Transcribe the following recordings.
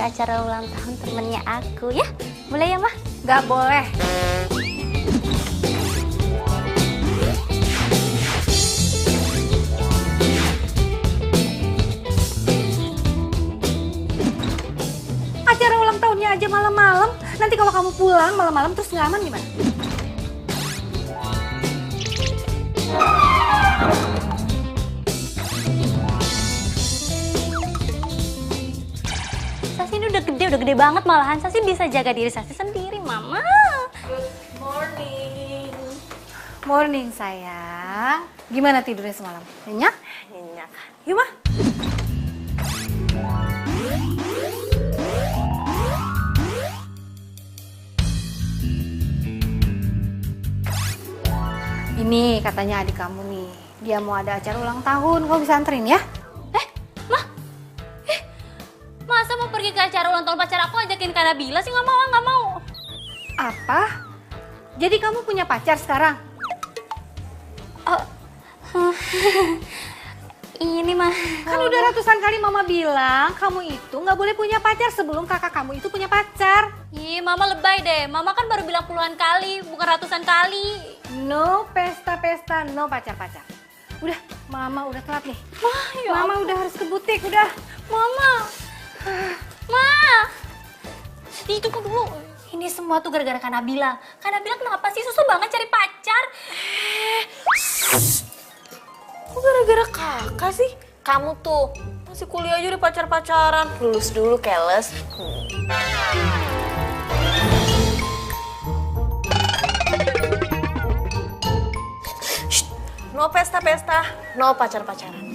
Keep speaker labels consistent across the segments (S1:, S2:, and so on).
S1: ke acara ulang tahun temennya aku ya. Boleh ya, Mah?
S2: Nggak boleh. Acara ulang tahunnya aja malam-malam. Nanti kalau kamu pulang malam-malam terus nggak aman gimana?
S1: Sasi ini udah gede banget malahan. Sasi bisa jaga diri Sasi sendiri, Mama.
S2: Good morning. Morning, sayang. Gimana tidurnya semalam? Nyenyak?
S1: Nyenyak.
S2: Yuk, Mah. Ini katanya adik kamu nih. Dia mau ada acara ulang tahun. Kamu bisa anterin ya?
S1: Mah? Masa mau pergi ke acara ulang tahun pacar aku ajakin Kak Nabila sih? Nggak mau.
S2: Apa? Jadi kamu punya pacar sekarang?
S1: Ini mah.
S2: Kan udah ratusan kali mama bilang kamu itu nggak boleh punya pacar sebelum kakak kamu itu punya pacar.
S1: Ih, Mama lebay deh. Mama kan baru bilang puluhan kali, bukan ratusan kali.
S2: No pesta-pesta, no pacar-pacar. Udah, mama udah telat nih.
S1: Mah, ya
S2: Mama udah harus ke butik, udah.
S1: Mama. Ma. Itu kok dulu. Ini semua tuh gara-gara Kak Nabila. Kak Nabila kenapa sih susah banget cari pacar?
S3: Kok gara-gara kakak sih? Kamu tuh masih kuliah aja udah pacar-pacaran. Lulus dulu, keles. Shh, no pesta-pesta, no pacar-pacaran.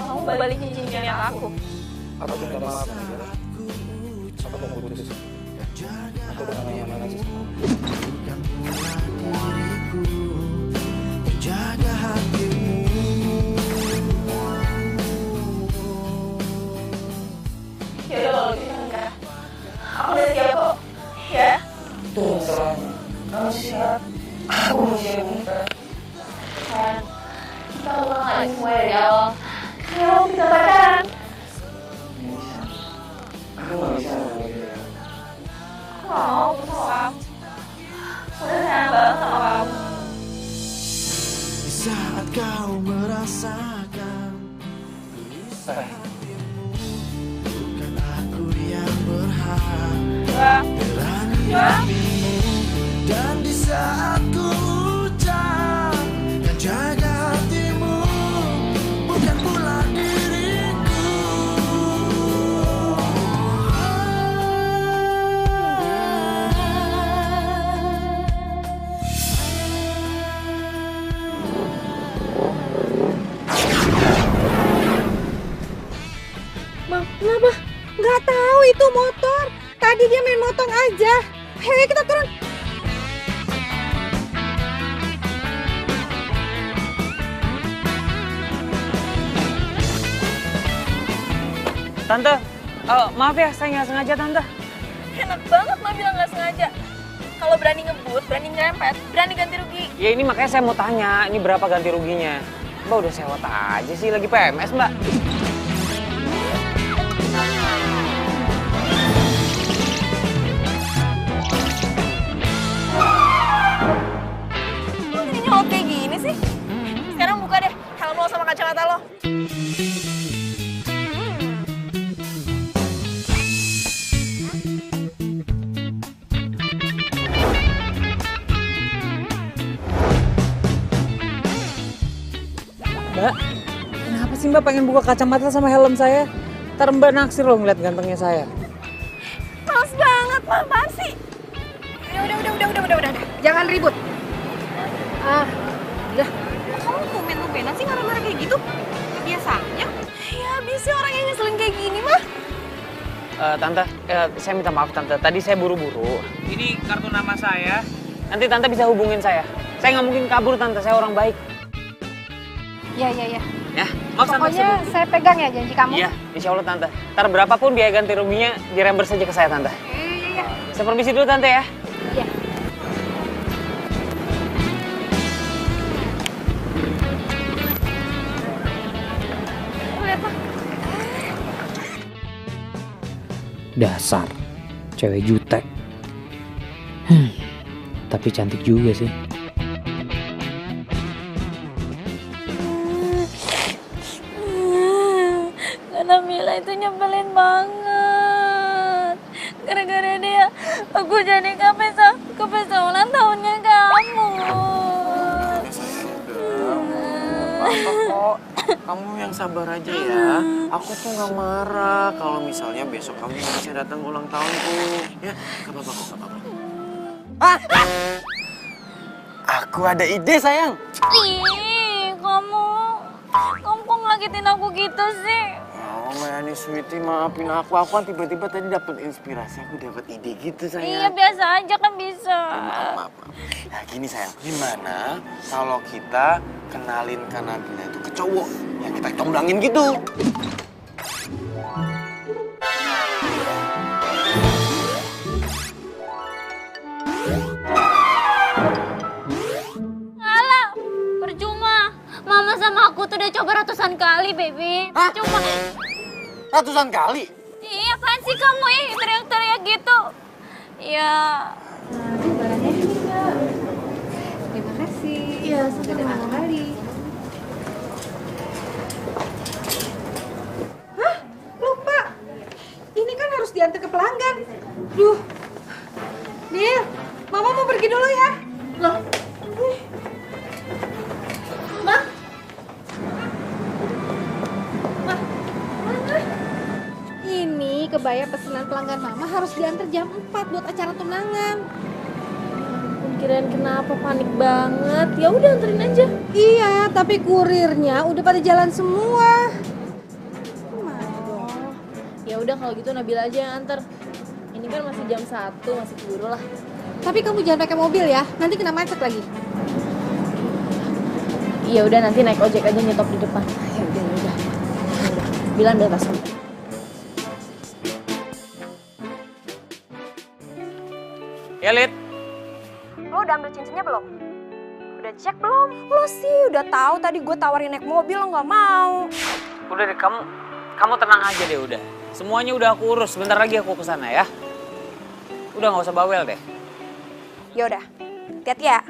S3: Kamu balikin cincinnya ke aku.
S4: Aku minta maaf, Nabila. Aku mau putus. Aku udah gak nyaman lagi.
S5: Jaga hatimu.
S3: Ya udah kalau gitu enggak. Aku udah siap kok. Ya.
S4: Itu masalahnya. Kamu siap. Aku mau siap nikah.
S3: Kan kita ulang lagi semua dari awal. Kalau kita pacaran.
S4: Aku gak bisa Nabila.
S3: Mau sama kamu. Udah sayang banget sama kamu.
S5: Di saat kau merasakan bukan aku yang berhak berani dan di saat ku ucap dan jaga hatimu bukan pula diriku.
S2: Bang, kenapa? Nggak tahu itu motor. Tadi dia main motong aja. Hei, kita turun.
S6: Tante, maaf ya, saya nggak sengaja, Tante.
S3: Enak banget mah bilang nggak sengaja. Kalau berani ngebut, berani nyerempet, berani ganti rugi.
S6: Ya ini makanya saya mau tanya, ini berapa ganti ruginya? Mbak udah sewot aja sih, lagi PMS, Mbak.
S3: Lu jadi nyolot kayak gini sih? Sekarang buka deh helm lo sama kacamata lo.
S6: Mbak, kenapa sih Mbak pengen buka kacamata sama helm saya? Ntar Mbak naksir loh ngeliat gantengnya saya.
S3: Males banget, apaan sih? Udah.
S2: Jangan ribut. Udah.
S3: Kamu tumben-tumbenan sih marah-marah kayak gitu? Biasanya? Ya biasanya orang yang ngeselin kayak gini mah.
S6: Tante, saya minta maaf Tante. Tadi saya buru-buru. Ini kartu nama saya. Nanti Tante bisa hubungin saya. Saya nggak mungkin kabur Tante, saya orang baik.
S7: Iya.
S6: Ya, maaf Tante.
S7: Pokoknya saya pegang ya janji kamu.
S6: Iya, insya Allah Tante. Ntar berapapun biaya ganti ruginya, direimburse saja ke saya Tante.
S7: Iya.
S6: Saya permisi dulu Tante ya.
S7: Iya.
S6: Dasar, cewek jutek. Tapi cantik juga sih.
S1: Karena Mila itu nyebelin banget. Gara-gara dia, aku jadi ke pesta ulang tahunnya kamu.
S4: Apa kok? Kamu yang sabar aja ya. Aku tuh nggak marah kalau misalnya besok kamu bisa datang ulang tahunku. Ya, gak apa-apa kok, gak apa-apa. Aku ada ide sayang.
S1: Ih, kamu kok ngagetin aku gitu sih?
S4: Oh, Mayani Sweetie, maafin aku. Aku kan tiba-tiba tadi dapat inspirasi. Aku dapat ide gitu sayang.
S1: Iya, biasa aja kan bisa.
S4: Maaf. Nah gini sayang, gimana kalau kita kenalin Kak Nabila itu ke cowok? Ya kita comblangin gitu.
S1: Alah, percuma. Mama sama aku tuh udah coba ratusan kali, baby. Percuma.
S4: Ratusan kali?
S1: Iya, apaan sih kamu teriak-teriak gitu? Ya.
S7: Terima kasih. Iya, sudah kali.
S2: Hah? Lupa. Ini kan harus diantar ke pelanggan. Duh. Nil, Mama mau pergi dulu ya. Loh. Ma? Ini kebaya pesanan pelanggan Mama harus diantar jam 4 buat acara tunangan.
S3: Kirain kenapa panik banget. Ya udah anterin aja.
S2: Iya, tapi kurirnya udah pada jalan semua. Gimana dong?
S3: Ya udah kalau gitu Nabila aja yang anter. Ini kan masih jam 1, masih keburu lah.
S2: Tapi kamu jangan pakai mobil ya, nanti kena macet lagi.
S3: Iya udah nanti naik ojek aja nyetop di depan. Ya udah. Bilang ambil tas kamu.
S6: Ya Lid.
S7: Lo udah ambil cincinnya belum? Udah cek belum? Lo sih udah tahu tadi gue tawarin naik mobil lo nggak mau.
S6: Udah deh, kamu tenang aja deh udah. Semuanya udah aku urus, sebentar lagi aku kesana ya. Udah nggak usah bawel deh.
S7: Ya udah, hati-hati ya.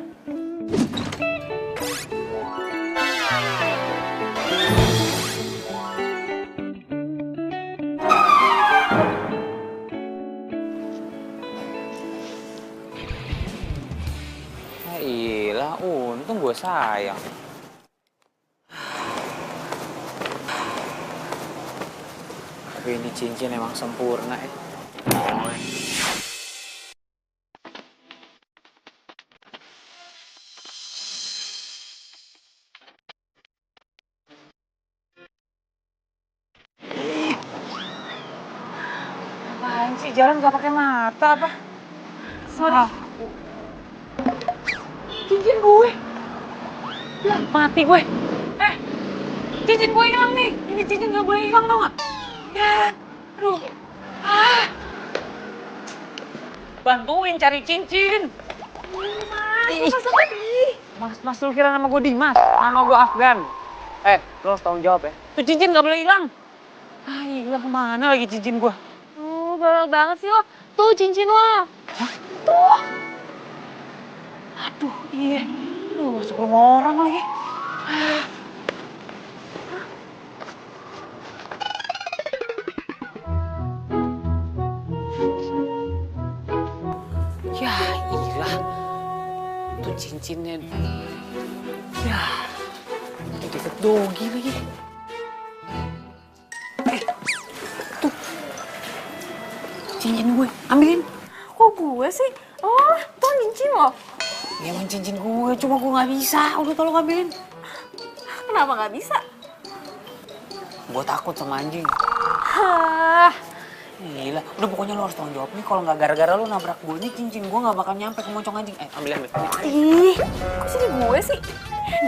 S6: Iyalah, untung gue sayang. Tapi ini cincin emang sempurna ya. Apaan sih, jalan gak pakai mata apa? Sorry. Cincin gue. Lah, mati gue. Cincin gue hilang nih. Ini cincin gak boleh hilang, tau gak? Ya, aduh. Bantuin cari cincin. Mas lu kira nama gue Dimas? Nama gue Afgan. Lu harus tanggung jawab ya. Tuh cincin gak boleh hilang. Hilang kemana lagi cincin gue?
S3: Galak banget sih lo. Tuh cincin lo.
S6: Hah? Tuh. Aduh, iya. Masuk rumah orang lagi. Ya iyalah. Tuh cincinnya. Ya. Di deket Dogi lagi. Tuh. Cincin gue, ambilin.
S3: Kok gue sih? Oh, tuh cincin lo.
S6: Ya emang cincin gue, cuma gue gak bisa. Udah tolong ambilin.
S3: Kenapa nggak bisa?
S6: Gue takut sama anjing.
S3: Hah,
S6: Gila, udah pokoknya lo harus tanggung jawab nih. Kalau nggak gara-gara lo nabrak gue nih, cincin gue nggak bakal nyampe ke moncong anjing. Ambil.
S3: Ih, kok jadi gue sih?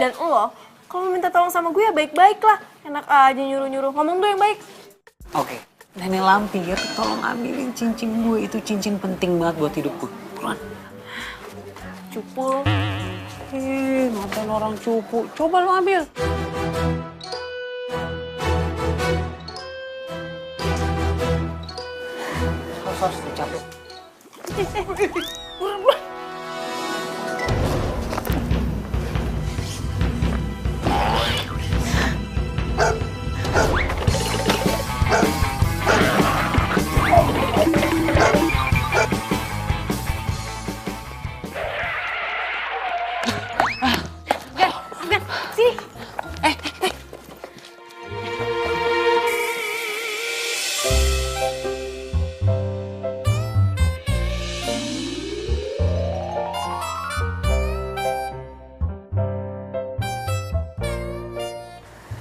S3: Dan lo, kalau minta tolong sama gue ya baik-baik lah. Enak aja nyuruh-nyuruh, ngomong tuh yang baik.
S6: Oke, Nenek Lampir, tolong ambilin cincin gue. Itu cincin penting banget buat hidup gue. Buruan.
S3: Cupu.
S6: Ngapain orang cupu? Coba lo ambil. Harus dicapek.
S3: Sini.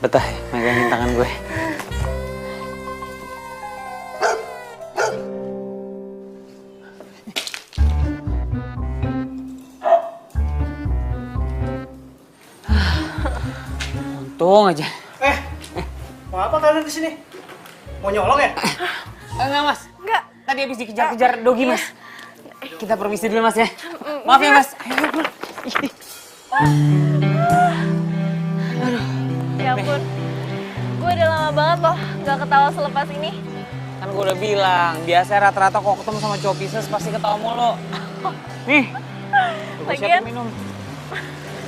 S6: Betah ya, megangin tangan gue. Untung aja.
S8: Mau apa kalian di sini? Mau nyolong ya?
S6: Enggak, Mas.
S3: Enggak.
S6: Tadi habis dikejar-kejar Dogi, Mas. Kita permisi dulu, Mas ya. Maaf ya, Mas. Ayo, pulang.
S3: Ya ampun, gue udah lama banget loh gak ketawa selepas ini.
S6: Kan gue udah bilang, biasa rata-rata kok ketemu sama cowok Pisces pasti ketawa mulu. Nih, gue
S3: Lagian-
S6: siapin minum.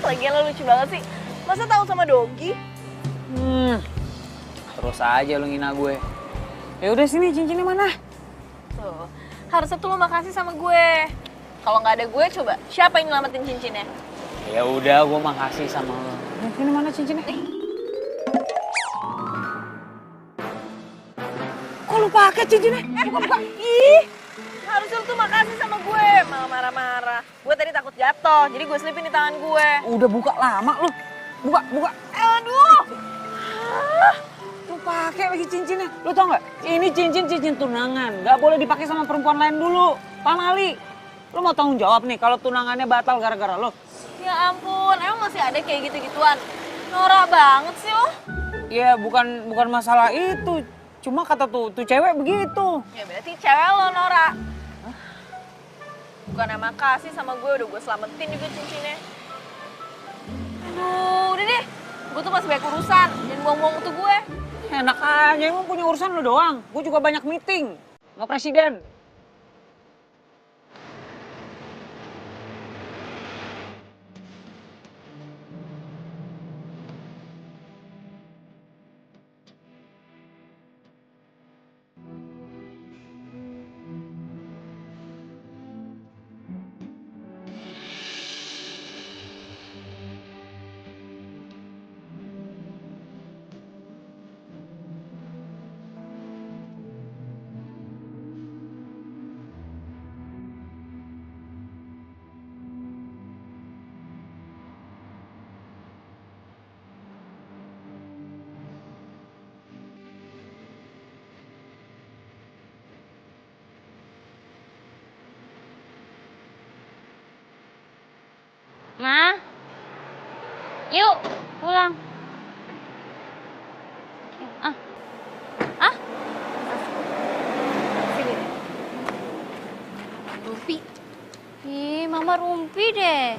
S3: Lagian lo lucu banget sih. Masa tahu sama Dogi?
S6: Terus aja lu ngina gue. Ya udah sini, cincinnya mana?
S3: Tuh, harusnya tuh lo makasih sama gue. Kalau nggak ada gue, coba siapa yang nyelamatin cincinnya?
S6: Ya udah, gue makasih sama lo. Ini mana cincinnya? Kok lu pakai cincinnya?
S3: Buka. Ih, harusnya lo tuh makasih sama gue. Malah marah-marah. Gue tadi takut jatuh, jadi gue selipin di tangan gue.
S6: Udah buka lama lu. Buka.
S3: Aduh.
S6: Tuh pakai lagi cincinnya. Lu tau nggak? Ini cincin tunangan. Nggak boleh dipakai sama perempuan lain dulu. Pak Mali, lu mau tanggung jawab nih kalau tunangannya batal gara-gara lu?
S3: Ya ampun, emang masih ada kayak gitu-gituan? Norak banget sih lo.
S6: Ya bukan masalah itu. Cuma kata tuh cewek begitu.
S3: Ya berarti cewek lo Nora. Bukan makasih sama gue, udah gue selamatin juga cincinnya. Aduh, udah deh. Gue tuh masih banyak urusan, jangan buang-buang waktu gue.
S6: Enak aja, emang punya urusan lu doang. Gue juga banyak meeting. Nggak presiden.
S1: Ma, yuk pulang. Rumpi. Ih, Mama rumpi deh.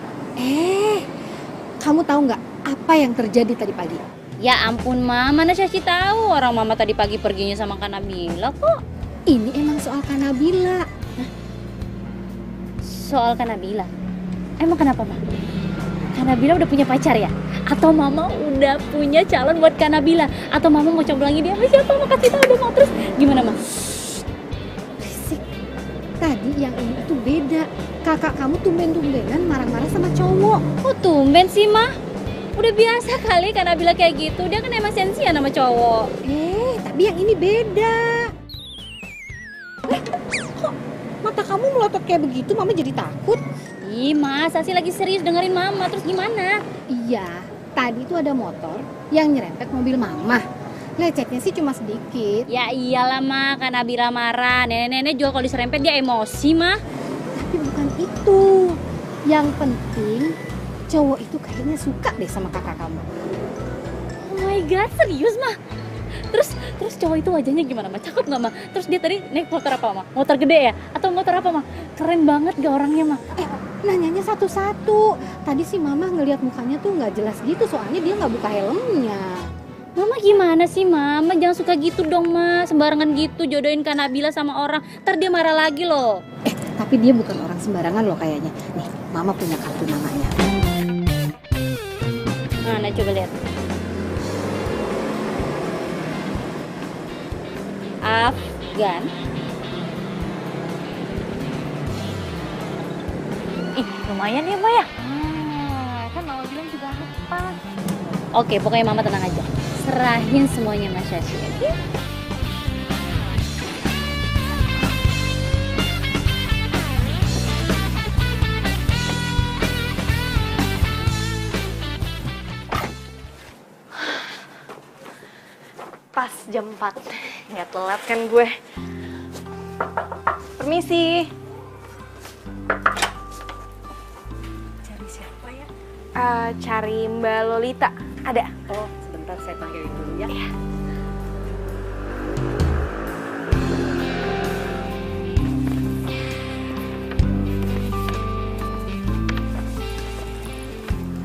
S2: Kamu tahu nggak apa yang terjadi tadi pagi?
S1: Ya ampun, Ma. Mana Syashi tahu orang Mama tadi pagi perginya sama Kak Nabila kok.
S2: Ini emang soal Kanabila.
S1: Soal Kak Nabila. Emang kenapa, Ma? Kak Nabila udah punya pacar ya? Atau Mama udah punya calon buat Kak Nabila? Atau Mama mau comblangi dia sama siapa? Mau kasih tahu udah mau terus gimana, Ma?
S2: Berisik. Tadi yang ini tuh beda. Kakak kamu tumben-tumbenan marah-marah sama cowok.
S1: Kok tumben sih, Ma? Udah biasa kali Kak Nabila kayak gitu. Dia kan emang sensian sama cowok.
S2: Tapi yang ini beda. Kok mata kamu melotot kayak begitu? Mama jadi takut.
S1: Ih, Ma, Sasi lagi serius dengerin Mama. Terus gimana?
S2: Iya, tadi tuh ada motor yang nyerempet mobil Mama. Lecetnya sih cuma sedikit.
S1: Ya iyalah mah, karena Nabila marah. Nenek-nenek juga kalau diserempet dia emosi mah.
S2: Tapi bukan itu. Yang penting cowok itu kayaknya suka deh sama kakak kamu.
S1: Oh my god, serius mah? Terus cowok itu wajahnya gimana mah? Cakep nggak mah? Terus dia tadi naik motor apa mah? Motor gede ya? Atau motor apa mah? Keren banget gak orangnya mah?
S2: Nanyanya satu-satu. Tadi sih mama ngelihat mukanya tuh nggak jelas gitu, soalnya dia nggak buka helmnya.
S1: Mama gimana sih mama? Jangan suka gitu dong mah, sembarangan gitu jodohin Kak Nabila sama orang. Ntar dia marah lagi loh.
S2: Tapi dia bukan orang sembarangan loh kayaknya. Nih, mama punya kartu namanya.
S1: Mana coba lihat. Afgan. Ih, lumayan ya, Maya.
S7: Kan mama bilang juga apa?
S1: Oke, pokoknya mama tenang aja. Serahin semuanya Mas Shashi, oke?
S3: Pas jam 4. Nggak telat kan gue. Permisi. Cari siapa ya? Cari Mbak Lolita. Ada?
S2: Oh, sebentar saya panggilin dulu ya.
S3: Iya.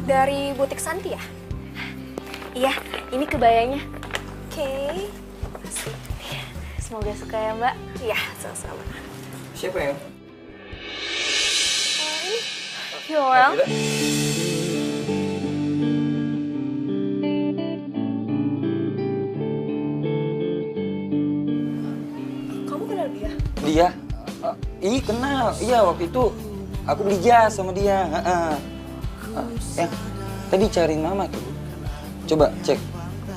S7: Dari butik Santi ya?
S3: Iya, ini kebayanya. Oke. Iya, semoga suka ya Mbak. Iya, sama-sama.
S4: Siapa ya?
S3: Yoel.
S7: Kamu kenal dia?
S9: Dia? Ih kenal, iya waktu itu aku beli jas sama dia. Yang tadi cariin mama tuh. Coba cek,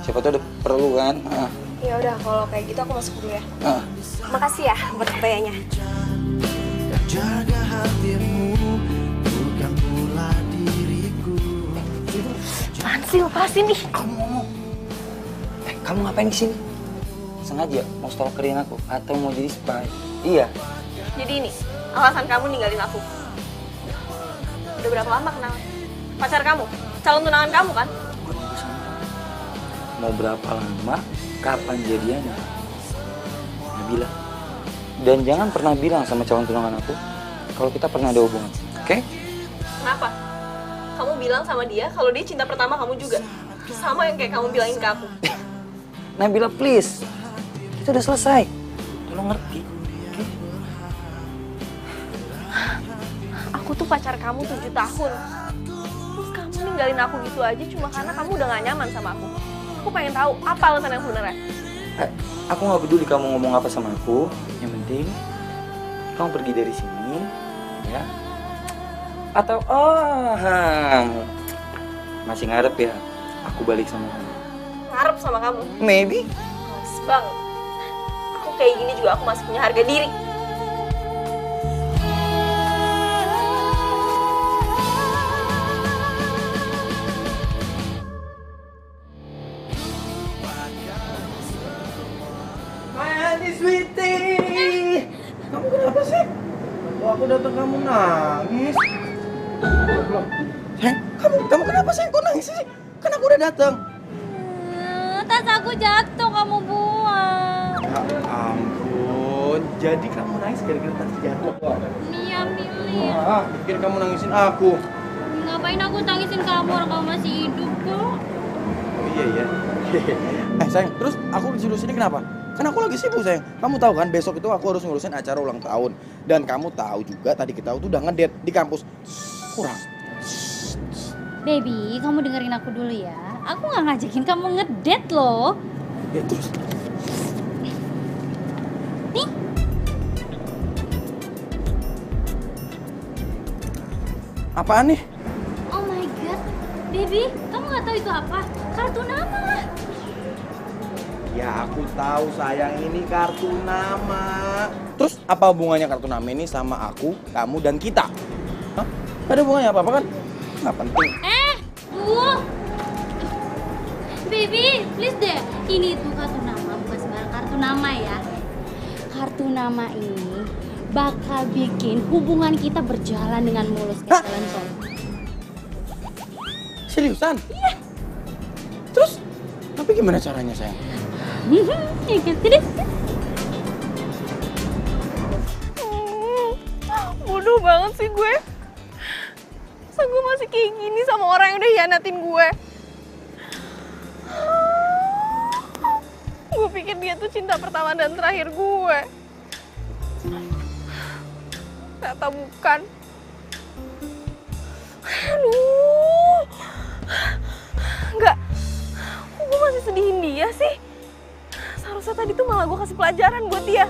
S9: siapa tuh ada perlu kan?
S7: Ya udah, kalau kayak gitu aku masuk dulu ya.
S3: Makasih ya buat kebayanya.
S5: Jaga hatimu, bukan pula diriku.
S3: Apaan sih, lepasin nih.
S9: Kamu ngomong. Kamu ngapain di sini? Sengaja mau stalkerin aku atau mau jadi spy? Iya.
S3: Jadi ini, alasan kamu ninggalin aku. Udah berapa lama kenal? Pacar kamu? Calon tunangan kamu kan?
S9: Gue nunggu sama kamu. Mau berapa lama? Kapan jadiannya? Nabila. Dan jangan pernah bilang sama calon tunangan aku kalau kita pernah ada hubungan, oke?
S3: Kenapa? Kamu bilang sama dia kalau dia cinta pertama kamu juga. Sama yang kayak kamu bilangin ke aku.
S9: Nabila please, kita udah selesai. Tolong ngerti, oke?
S3: Aku tuh pacar kamu 7 tahun. Terus kamu ninggalin aku gitu aja cuma karena kamu udah gak nyaman sama aku. Aku pengen tahu apa alasan yang sebenarnya.
S9: Aku nggak peduli kamu ngomong apa sama aku. Yang penting kamu pergi dari sini, ya. Atau masih ngarep ya? Aku balik sama kamu.
S3: Ngarep sama kamu.
S9: Maybe.
S3: Males banget. Aku kayak gini juga aku masih punya harga diri.
S4: Sweetie, kamu kenapa sih? Kok aku datang kamu nangis? Sayang, kamu kenapa sayang? Kok nangis sih? Kan aku udah datang.
S1: Tas aku jatuh, kamu buang.
S4: Ya ampun, jadi kamu nangis gara-gara tadi jatuh?
S1: Iya, Milih.
S4: Pikir kamu nangisin aku.
S1: Ngapain aku tangisin kamu, orang kamu masih hidup kok.
S4: Oh iya. Sayang, terus aku disuruh sini kenapa? Kan aku lagi sibuk sayang. Kamu tahu kan besok itu aku harus ngurusin acara ulang tahun. Dan kamu tahu juga tadi kita tuh udah ngedate di kampus. Kurang.
S1: Baby, kamu dengerin aku dulu ya. Aku nggak ngajakin kamu ngedate loh.
S4: Ya terus.
S1: Nih.
S4: Apaan nih?
S1: Oh my god. Baby, kamu nggak tahu itu apa? Kartu nama.
S4: Ya aku tahu sayang, ini kartu nama. Terus apa hubungannya kartu nama ini sama aku, kamu, dan kita? Hah? Gak ada hubungannya apa-apa kan? Nggak penting.
S1: Baby, please deh. Ini tuh kartu nama, bukan sembarang kartu nama ya. Kartu nama ini bakal bikin hubungan kita berjalan dengan mulus kayak jalan tol.
S4: Seriusan? Iya. Terus, tapi gimana caranya sayang?
S1: Ya kan, tidak?
S3: Bodoh banget sih gue. Masa gue masih kayak gini sama orang yang udah hianatin gue. Gue pikir dia tuh cinta pertama dan terakhir gue. Ternyata bukan. Aduh. Enggak. Kok gue masih sedihin dia sih? Seharusnya tadi tuh malah gue kasih pelajaran buat dia.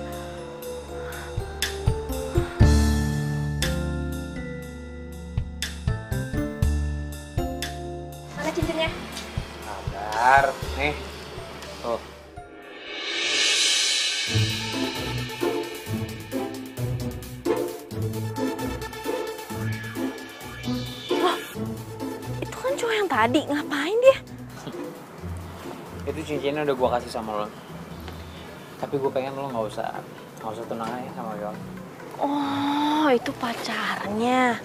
S3: Mana cincinnya?
S6: Sabar, nih. Tuh.
S3: Itu kan cowok yang tadi, ngapain dia?
S6: Itu cincinnya udah gua kasih sama lo. Tapi gue pengen lo nggak usah tunangan ya sama Yol.
S3: Oh, itu pacarnya.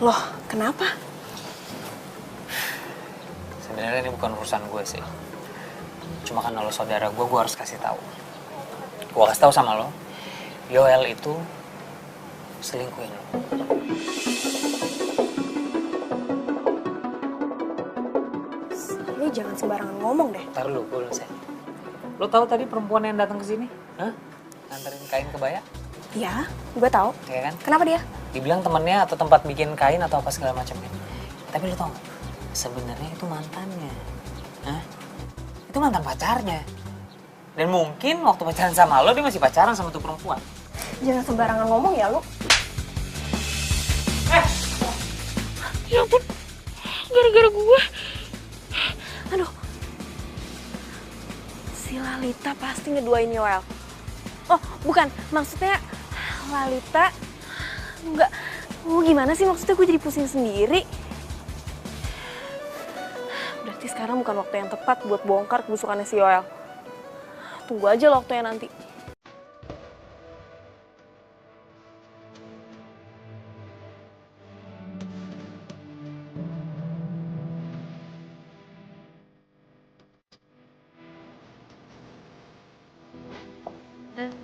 S3: Loh, kenapa?
S6: Sebenarnya ini bukan urusan gue sih. Cuma kan lo saudara gue harus kasih tahu. Gue kasih tahu sama lo, Yoel itu selingkuhin lo.
S7: Lu jangan sembarangan ngomong deh.
S6: Ntar lu, gue belum selesai. Lo tahu tadi perempuan yang datang ke sini? Hah? Nganterin kain kebaya?
S7: Iya, gue tahu.
S6: Iya kan?
S7: Kenapa dia?
S6: Dibilang temennya atau tempat bikin kain atau apa segala macamnya. Tapi lo tau gak? Sebenarnya itu mantannya. Hah? Itu mantan pacarnya. Dan mungkin waktu pacaran sama lo, dia masih pacaran sama tuh perempuan.
S7: Jangan sembarangan ngomong ya lu.
S3: Ya ampun, gara-gara gue. Aduh. Si Lalita pasti ngeduain Yoel. Oh, bukan. Maksudnya Lalita... Enggak. Oh, gimana sih maksudnya gue jadi pusing sendiri? Berarti sekarang bukan waktu yang tepat buat bongkar kebusukannya si Yoel. Tunggu aja loh waktunya nanti.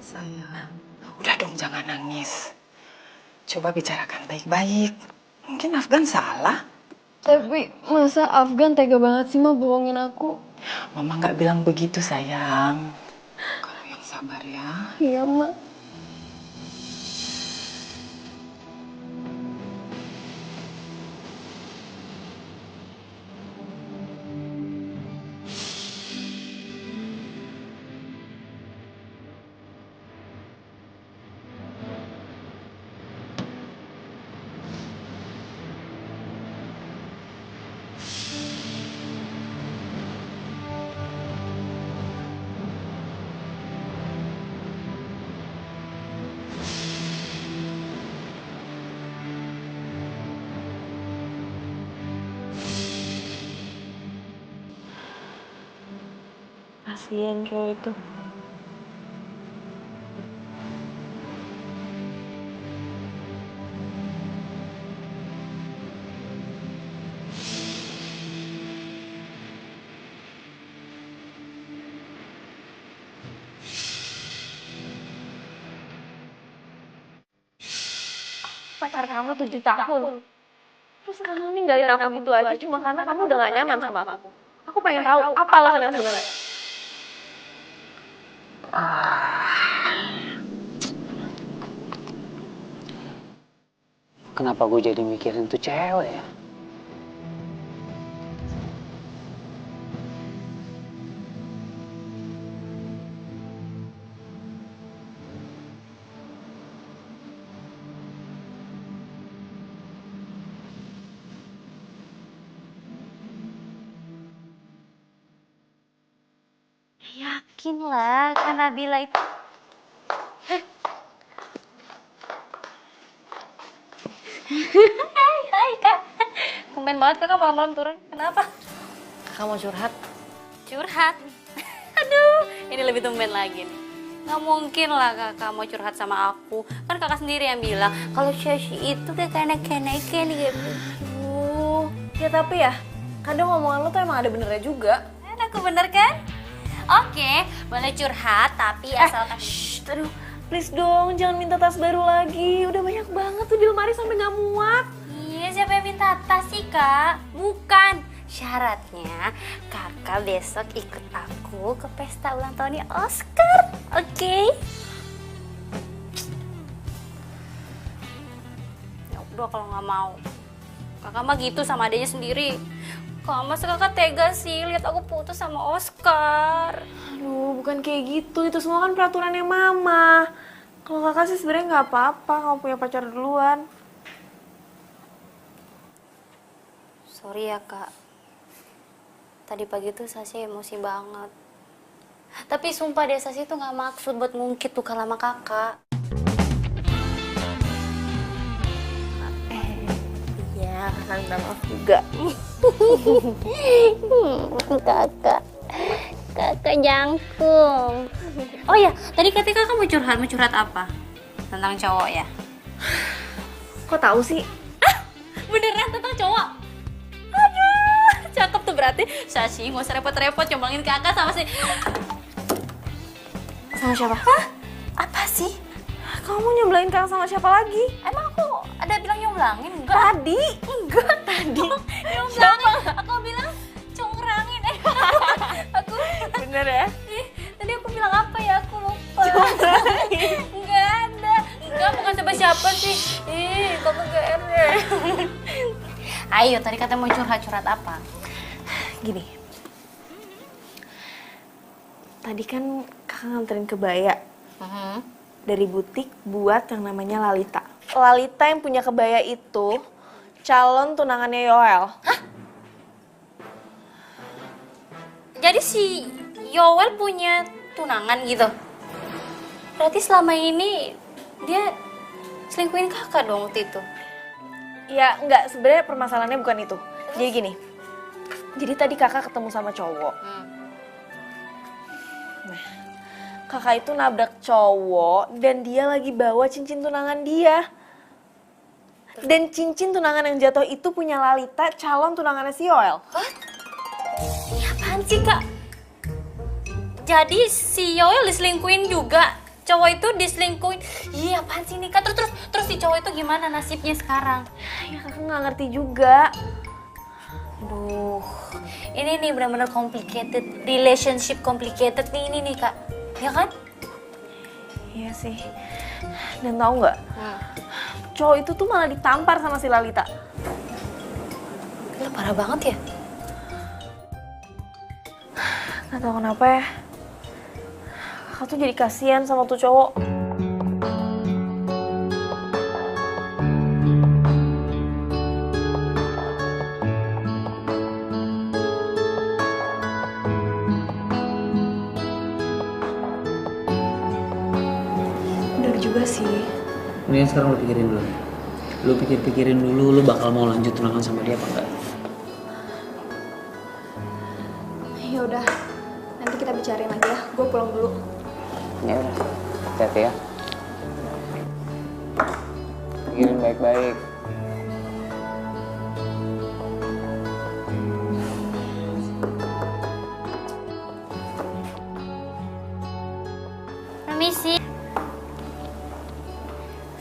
S10: Sayang, udah dong jangan nangis. Coba bicarakan baik-baik. Mungkin Afgan salah.
S11: Tapi masa Afgan tega banget sih mau bohongin aku?
S10: Mama nggak bilang begitu sayang. Kalau yang sabar ya.
S11: Iya, Mak.
S3: Kasian cowok itu. Pacar kamu 7 tahun. Terus kamu ninggalin aku gitu aja cuma karena kamu udah gak nyaman sama aku. Aku pengen tahu apa alasan yang sebenarnya.
S6: Kenapa gue jadi mikirin tuh cewek ya?
S1: Yakin lah, kan Nabila itu... Hai Kak. Tumben banget Kakak malam-malam turun. Kenapa? Kakak mau curhat? Curhat? Aduh, ini lebih tumben lagi nih. Nggak mungkin lah kakak mau curhat sama aku. Kan kakak sendiri yang bilang kalau Shashi itu kayak kenek-kenek kayak gitu.
S3: Ya tapi ya, kadang omongan lo tuh emang ada benernya juga.
S1: Aku bener kan? Oke, boleh curhat tapi asalkan...
S3: Aduh, please dong jangan minta tas baru lagi. Udah banyak banget tuh di lemari sampai nggak muat.
S1: Iya, siapa yang minta tas sih kak? Bukan. Syaratnya kakak besok ikut aku ke pesta ulang tahunnya Oscar, oke? Ya udah kalau nggak mau, kakak mah gitu sama adanya sendiri. Kok masa kakak tega sih lihat aku putus sama Oscar?
S3: Aduh, bukan kayak gitu. Itu semua kan peraturannya mama. Kalau kakak sih sebenarnya nggak apa-apa kalau punya pacar duluan.
S1: Sorry ya kak. Tadi pagi tuh Sasi emosi banget. Tapi sumpah deh Sasi tuh gak maksud buat ngungkit tuh kalau sama kakak.
S3: Iya, kakak minta maaf juga.
S1: Kakak jangkung. Oh ya, tadi ketika kamu mau curhat apa? Tentang cowok ya?
S3: Kok tahu sih?
S1: Beneran tentang cowok? Aduh, cakep tuh berarti. Sasi gak usah repot-repot nyomblangin kakak sama si...
S3: Sama siapa?
S1: Hah? Apa sih?
S3: Kamu nyomblangin kakak sama siapa lagi?
S1: Emang aku ada bilang nyomblangin? Enggak.
S3: Tadi?
S1: Enggak, tadi. Nyomblangin. Aku bilang congkrangin. Aku...
S3: Bener ya?
S1: Tadi aku bilang apa ya? Aku lupa. Enggak ada. Enggak, bukan sama siapa sih. Ih, kamu GR deh. Ayo, tadi katanya mau curhat apa?
S3: Gini. Tadi kan kakak nganterin kebaya. Dari butik buat yang namanya Lalita. Lalita yang punya kebaya itu calon tunangannya Yoel.
S1: Hah? Jadi si Yoel punya tunangan gitu? Berarti selama ini dia selingkuhin kakak dong waktu itu?
S3: Ya enggak, sebenarnya permasalahannya bukan itu. Jadi gini, jadi tadi kakak ketemu sama cowok. Nah, kakak itu nabrak cowok dan dia lagi bawa cincin tunangan dia. Dan cincin tunangan yang jatuh itu punya Lalita, calon tunangannya si Yoel.
S1: Hah? Apaan sih kak? Jadi si Yoel diselingkuhin juga? Cowok itu diselingkuhin? Iya apaan sih nih kak? Terus si cowok itu gimana nasibnya sekarang?
S3: Ya kakak nggak ngerti juga.
S1: Aduh, ini nih benar-benar complicated, relationship complicated nih ini nih kak, ya kan?
S3: Iya sih. Dan tahu nggak? Cowok itu tuh malah ditampar sama si Lalita.
S1: Gila, parah banget ya?
S3: Nggak tahu kenapa ya. Kakak tuh jadi kasihan sama tuh cowok. Bener juga sih.
S6: Mendingan sekarang lu pikirin dulu. Lu pikirin dulu lu bakal mau lanjut tunangan sama dia apa enggak.
S3: Ya udah, nanti kita bicarain lagi ya. Gue pulang dulu.
S6: Ya udah, hati-hati ya. Pikirin baik-baik.
S1: Permisi.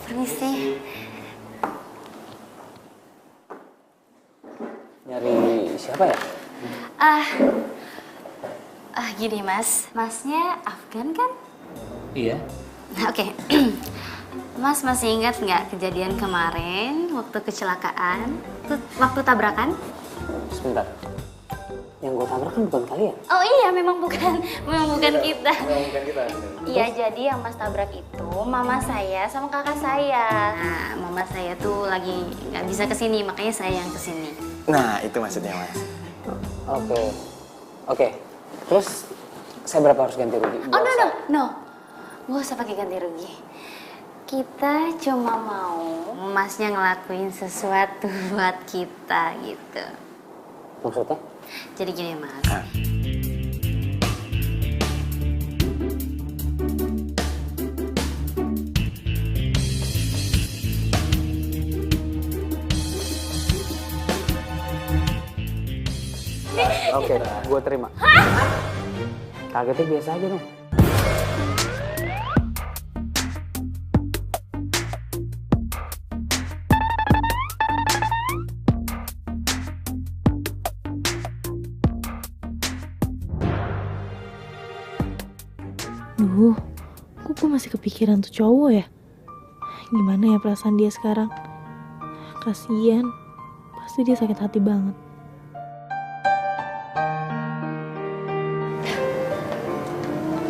S1: Permisi.
S6: Nyari siapa ya?
S1: Gini mas, masnya Afgan kan?
S6: Iya.
S1: Oke. Mas masih ingat nggak kejadian kemarin waktu kecelakaan, waktu tabrakan?
S6: Sebentar. Yang gue tabrak kan bukan kalian.
S1: Oh iya, memang bukan kita.
S4: Bukan kita.
S1: Iya, jadi yang mas tabrak itu mama saya sama kakak saya. Nah, mama saya tuh lagi nggak bisa kesini, makanya saya yang kesini.
S4: Nah, itu maksudnya mas.
S6: Oke. Terus saya berapa harus ganti rugi?
S1: Oh no. Nggak usah pakai ganti rugi. Kita cuma mau masnya ngelakuin sesuatu buat kita gitu.
S6: Maksudnya?
S1: Jadi gini Mas.
S6: Oke, gue terima. Kagetnya biasa aja dong.
S3: Duh, kok gue masih kepikiran tuh cowok ya? Gimana ya perasaan dia sekarang? Kasian, pasti dia sakit hati banget.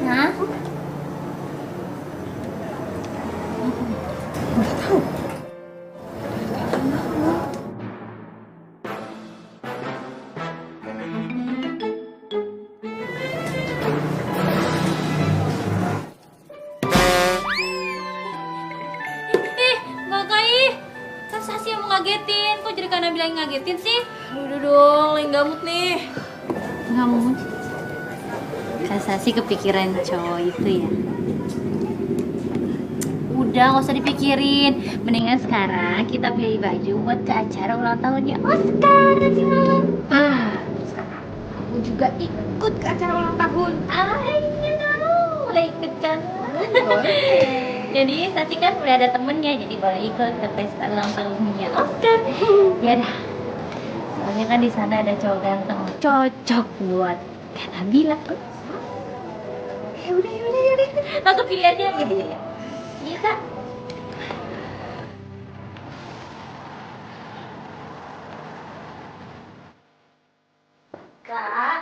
S1: Nah, Kakak ih, kan Sasi yang mau ngagetin. Kok jadi Kana bilang ngagetin sih?
S3: Udah dong, lagi gamut nih.
S1: Ngamut. Kak Sasi kepikiran cowok itu ya? Udah, gak usah dipikirin. Mendingan sekarang kita pilih baju buat ke acara ulang tahunnya Oscar nanti malam.
S7: Aku juga ikut ke acara ulang tahun.
S1: Iya dong, boleh ikut kan? Jadi Sasi kan udah ada temennya, jadi boleh ikut ke pesta ulang tahunnya Oscar. Ya dah. Soalnya kan di sana ada cowok ganteng, cocok buat Kak Nabila. Ya udah. Aku pilih aja gitu ya. Iya Kak. Kak.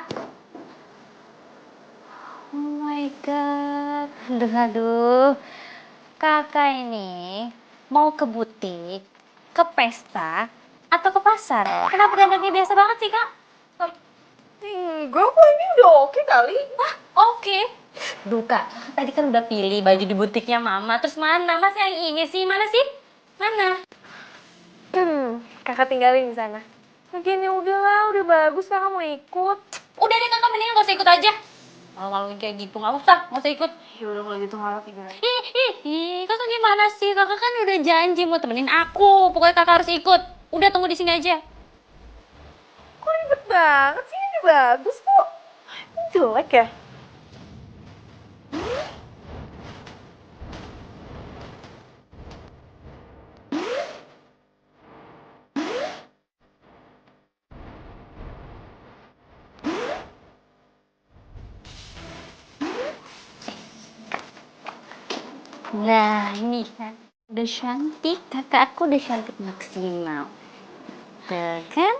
S1: Oh my god. Aduh. Kakak ini mau ke butik, ke pesta, atau ke pasar? Kenapa dandannya biasa banget sih, Kak?
S3: Enggak kok, ini udah oke kali.
S1: Wah, oke. Duh, Kak. Tadi kan udah pilih baju di butiknya Mama. Terus mana? Mas yang ini sih? Mana sih? Mana?
S3: Kakak tinggalin di sana. Lagian ya udahlah, udah bagus kakak mau ikut.
S1: Udah deh, Kakak mendingan gak usah ikut aja. Malu-maluin kayak gitu, gak usah ikut.
S3: Ya udah kalau gitu harap tinggal.
S1: Ih, Kakak gimana sih? Kakak kan udah janji mau temenin aku. Pokoknya Kakak harus ikut. Udah, tunggu di sini aja.
S3: Kok ribet banget sih, ini bagus kok. Ini jelek ya?
S1: Nah, ini kan udah cantik. Kakak aku udah cantik maksimal. Tuh kan?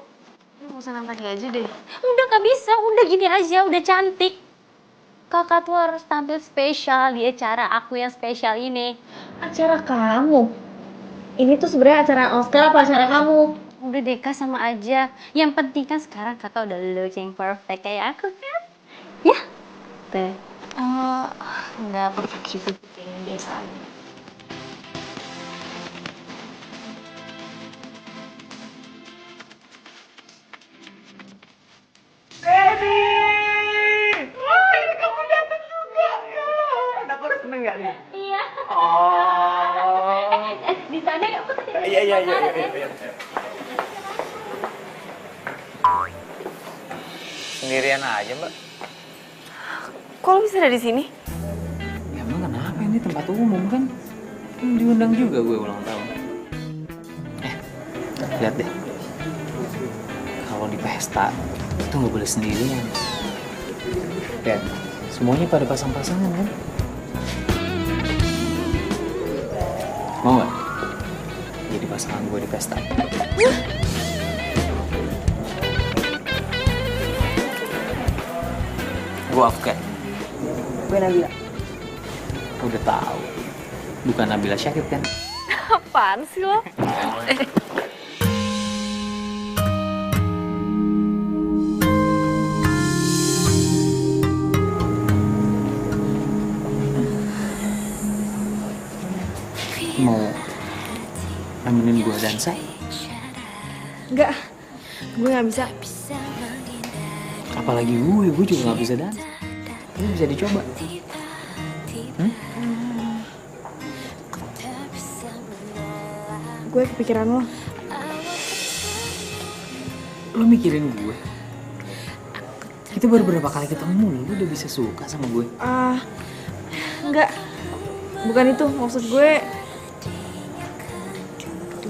S3: Mau senam pagi aja deh.
S1: Udah gak bisa, udah gini aja, udah cantik. Kakak tuh harus tampil spesial di acara aku yang spesial ini.
S3: Acara kamu? Ini tuh sebenarnya acara Oscar apa acara kamu?
S1: Udah deh Kak, sama aja. Yang penting kan sekarang kakak udah looking perfect kayak aku kan? Ya? Tuh.
S3: Enggak perfect gitu, biasa aja.
S1: Iya.
S4: Oh.
S1: Di sana ya?
S4: Iya.
S6: Sendirian aja, Mbak.
S3: Kok lo bisa ada di sini?
S6: Ya emang kenapa, ini tempat umum kan? Diundang juga gue ulang tahun. Lihat deh. Kalau di pesta, itu nggak boleh sendirian. Lihat, semuanya pada pasang-pasangan kan? Mau nggak jadi pasangan gue di pesta? Gue Afgan.
S3: Gue Nabila.
S6: Udah tahu. Bukan Nabila Syakib kan?
S3: Apaan sih lo?
S6: Mau nemenin gue dansa?
S3: Enggak, gue gak bisa.
S6: Apalagi gue juga nggak bisa dansa. Ini bisa dicoba.
S3: Gue kepikiran lo.
S6: Lo mikirin gue? Kita baru berapa kali ketemu, lo udah bisa suka sama gue?
S3: Enggak. Bukan itu, maksud gue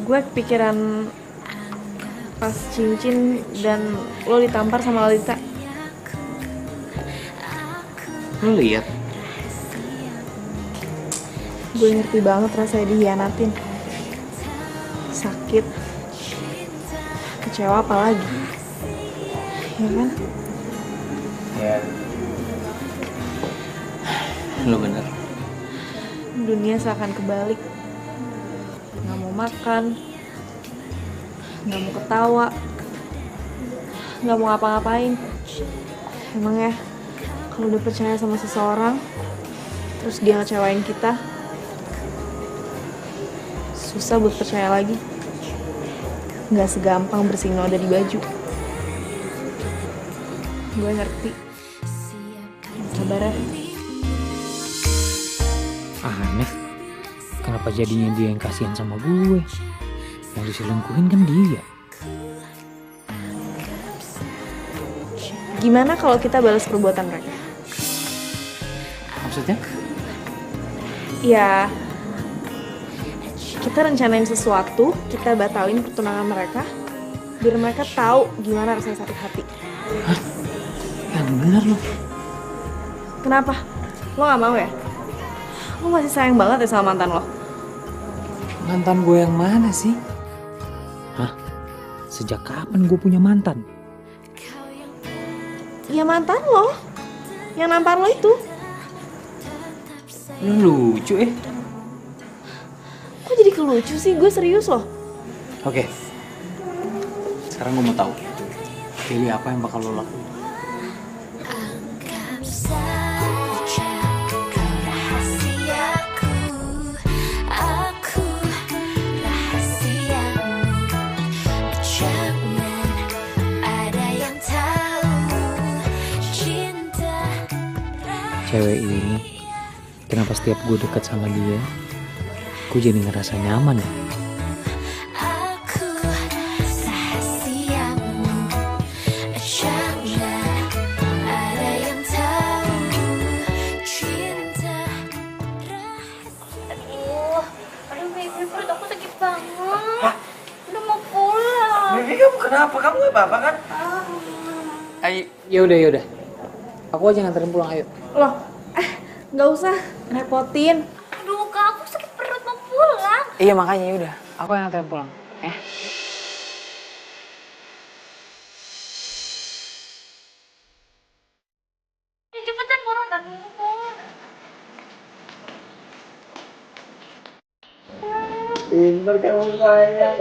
S3: kepikiran pas cincin dan lo ditampar sama Lalita.
S6: Lo lihat?
S3: Gue ngerti banget rasanya dihianatin. Sakit. Kecewa apalagi. Ya kan?
S6: Ya. Lo bener.
S3: Dunia seakan kebalik. Gak mau makan. Gak mau ketawa. Gak mau ngapa-ngapain. Emang ya, kalau udah percaya sama seseorang, terus dia ngecewain kita, susah buat percaya lagi. Gak segampang bersihin noda di baju. Gue ngerti. Sabar ya.
S6: Aneh. Kenapa jadinya dia yang kasihan sama gue? Yang diselingkuhin kan dia.
S3: Gimana kalau kita balas perbuatan mereka?
S6: Maksudnya?
S3: Ya, kita rencanain sesuatu, kita batalin pertunangan mereka, biar mereka tahu gimana rasanya sakit hati.
S6: Hah? Yang bener lo.
S3: Kenapa? Lo gak mau ya? Lo masih sayang banget ya sama mantan lo?
S6: Mantan gue yang mana sih? Hah? Sejak kapan gue punya mantan?
S3: Ya mantan lo, yang nampar lo itu.
S6: Lo lucu
S3: Kok jadi kelucu sih? Gue serius loh.
S6: Oke. Sekarang gue mau tahu. Pilih apa yang bakal lo lakuin? Cewek ini, kenapa setiap gue deket sama dia, gue jadi ngerasa nyaman ya?
S1: Aduh baby, perut aku sakit banget. Udah mau pulang.
S9: Baby, kamu kenapa? Kamu gak apa-apa kan?
S6: Ayo, yaudah. Aku aja nganterin pulang, ayo.
S3: Loh, gak usah repotin.
S1: Aduh kak, aku sakit perut mau pulang.
S6: Iya makanya yaudah, aku yang nganterin pulang.
S1: Cepetan pulang dan
S9: Pintar kamu sayang.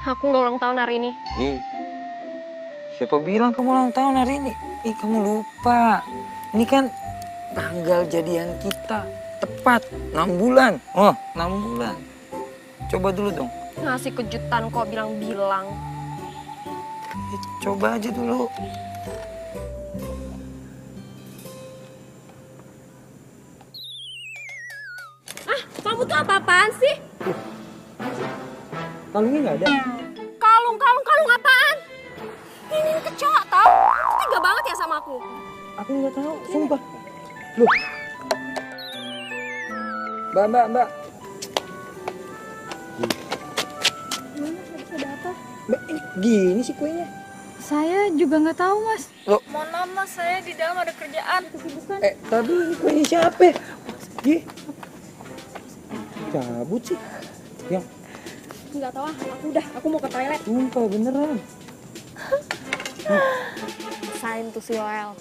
S7: Aku nggak ulang tahun hari ini.
S9: Siapa bilang kamu ulang tahun hari ini? Kamu lupa. Ini kan tanggal jadian kita. Tepat 6 bulan. Oh, 6 bulan. Coba dulu dong.
S7: Ngasih kejutan kok bilang-bilang.
S9: Coba aja dulu.
S7: Kamu tuh apa-apaan sih?
S6: Kalungnya nggak ada.
S7: Kalung apaan? Ini kecoa tau? Kamu tega banget ya sama aku.
S6: Aku nggak tahu, sumpah. Loh. Mbak.
S9: Mbak, ini gini sih kuenya.
S11: Saya juga nggak tahu, Mas.
S9: Loh,
S11: Mohon maaf, Mas. Saya di dalam ada kerjaan. Kesibukan.
S9: tapi ini kuenya siapa? Gih. Cabut sih. Yang
S7: Nggak tahu ah, aku mau ke toilet.
S9: sumpah beneran.
S3: Sain tuh si Yoel.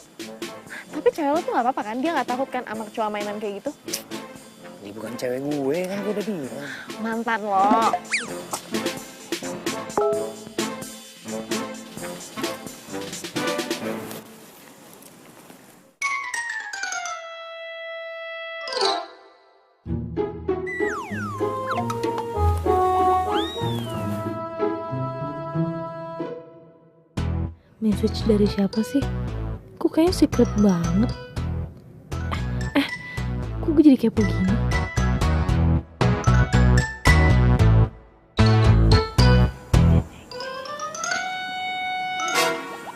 S3: Tapi cewek lo tuh gak apa-apa kan? Dia gak takut kan sama cowok mainan kayak gitu?
S9: Ini bukan cewek gue, kan gue udah bilang.
S3: Mantan lo.
S12: Message dari siapa sih? Kok kayaknya secret banget. Kok gue jadi kepo gini?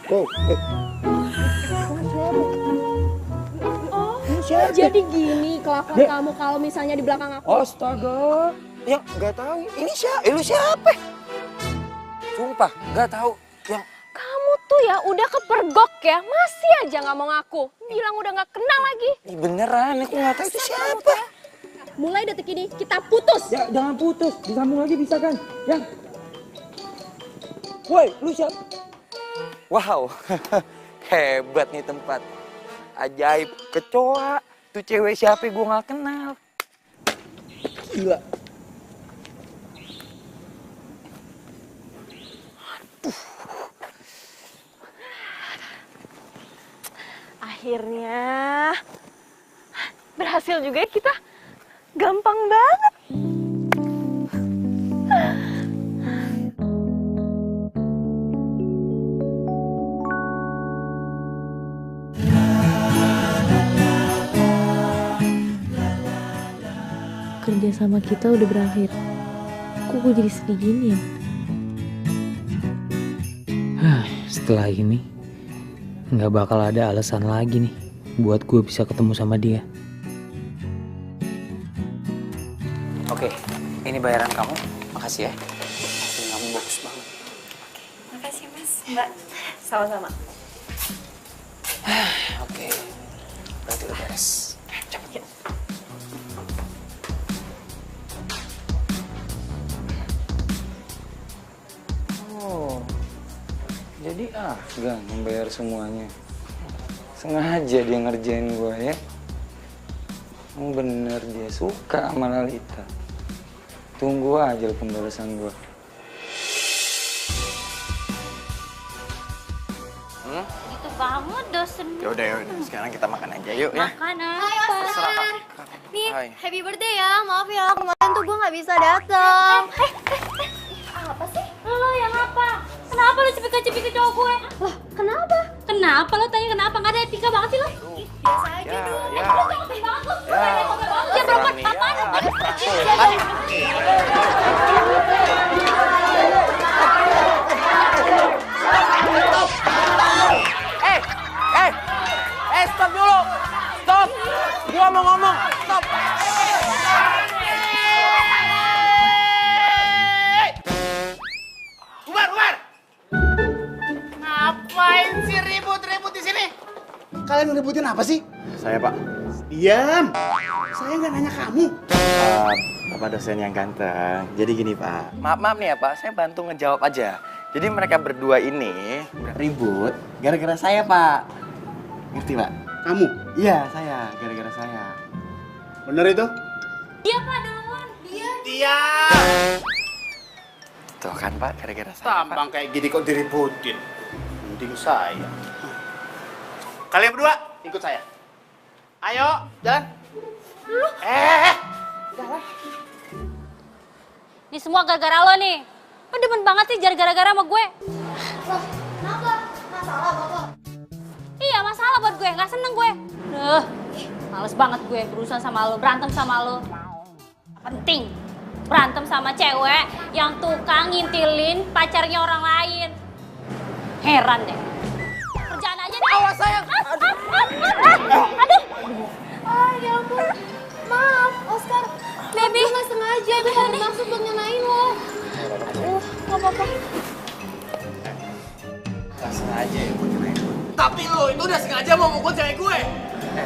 S9: Oh,
S7: Jadi gini kelakuan kamu kalau misalnya di belakang aku.
S9: astaga. Yang nggak tahu. Ini siapa? Lu siapa? Sumpah, nggak tahu. Yang
S7: Kamu tuh ya udah kepergok ya, masih aja nggak mau ngaku. Bilang udah nggak kenal lagi.
S9: Ih, beneran, aku nggak tahu itu siapa.
S7: Mulai detik ini kita putus.
S9: Ya, jangan putus. Disambung lagi bisa kan? Ya. Woi, lu siapa? Wow, hebat nih tempat. Ajaib, kecoa. Tuh cewek siapa gue nggak kenal. Gila.
S3: Akhirnya berhasil juga ya kita. Gampang banget.
S12: Kerja sama kita udah berakhir. Kok gue jadi sedih gini ya?
S6: Setelah ini nggak bakal ada alasan lagi nih buat gue bisa ketemu sama dia. Oke, ini bayaran kamu. Makasih ya. Acting kamu bagus banget.
S1: Makasih Mas, Mbak. Sama-sama.
S6: Oke, berarti udah beres. Cepet.
S9: Oh, jadi Afgan membayar semuanya. Sengaja dia ngerjain gue ya. Bener dia suka sama Lalita. Tunggu aja pembalasan gue.
S1: Gitu banget dosen.
S4: Yaudah, sekarang kita makan aja yuk ya.
S1: Makan apa?
S7: Nih,
S4: Hai.
S7: happy birthday ya. Maaf ya, kemarin tuh gue nggak bisa datang. Apa sih?
S1: Lo yang apa? Kenapa lo cepik-cepik ke cowok gue?
S7: Loh, kenapa?
S1: Kenapa lo tanya kenapa? Nggak ada etika banget sih lo?
S7: Biasa aja dong.
S4: Ya.
S1: Lo jangan banget lo. Ya perempuan apaan?
S4: Stop dulu. Stop. Gua mau ngomong. Stop. Umar. Ngapain sih ribut-ribut di sini?
S8: Kalian ngeributin apa sih?
S4: Saya, Pak.
S8: Diam. Saya nggak nanya kamu.
S4: Bapak dosen yang ganteng. Jadi gini, Pak. Maaf nih ya, Pak. Saya bantu ngejawab aja. Jadi mereka berdua ini ribut gara-gara saya, Pak. Ngerti, Pak?
S8: Kamu?
S4: Iya, saya. Gara-gara saya.
S8: Bener itu?
S1: Dia Pak duluan.
S8: Dia.
S4: Tuh kan, Pak. Gara-gara saya, Pak.
S8: Tampang kayak gini kok diributin. Mending saya. Kalian berdua ikut saya. Ayo, jalan.
S1: Ini semua gara-gara lo nih. Lo demen banget sih gara-gara sama gue.
S7: Loh, kenapa? Masalah, Bapak?
S1: Iya masalah buat gue, nggak seneng gue. Males banget gue berurusan sama lo, berantem sama lo. Penting, berantem sama cewek yang tukang ngintilin pacarnya orang lain. Heran deh. Kerjaan aja deh. Awas sayang. Aduh.
S7: Ya ampun. Maaf, Oscar.
S1: Baby.
S7: Gue nggak sengaja, gue nggak maksud buat ngenain lo. Nggak apa-apa.
S4: lo itu udah sengaja mau mukul cewek gue.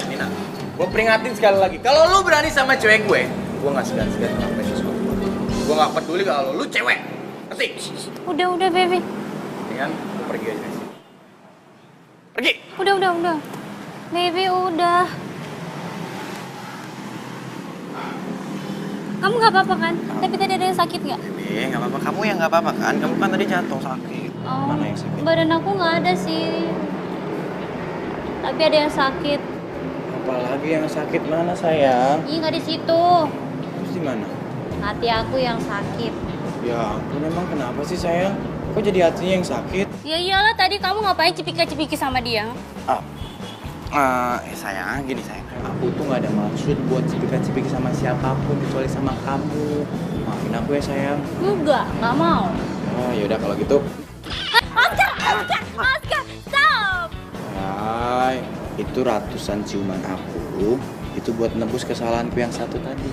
S4: Nina, gue peringatin sekali lagi. Kalau lo berani sama cewek gue nggak segan-segan ngelakuin sesuatu. Gue nggak peduli kalau lo cewek. Ngerti?
S1: Udah, baby.
S4: Dengan lo pergi aja dari sini. Pergi.
S1: Udah. Baby, udah. Kamu nggak apa-apa kan? Tapi tadi ada yang sakit nggak?
S4: Bebe, nggak apa-apa. Kamu yang nggak apa-apa kan? Kamu kan tadi jatuh sakit.
S1: Oh,
S4: mana yang sakit?
S1: badan aku nggak ada sih. Tapi ada yang sakit.
S4: Apalagi yang sakit mana sayang?
S1: Ih, nggak di situ.
S4: Terus di mana?
S1: Hati aku yang sakit.
S4: Ya ampun, emang kenapa sih sayang? Kok jadi hatinya yang sakit?
S1: Ya iyalah, tadi kamu ngapain cipika-cipiki sama dia?
S4: Sayang, gini sayang. Aku tuh nggak ada maksud buat cipika-cipiki sama siapapun kecuali sama kamu. Maafin aku ya sayang.
S1: Nggak mau.
S4: Oh yaudah kalau gitu.
S1: Oscar, stop!
S4: Hai, itu ratusan ciuman aku. Itu buat nebus kesalahanku yang satu tadi.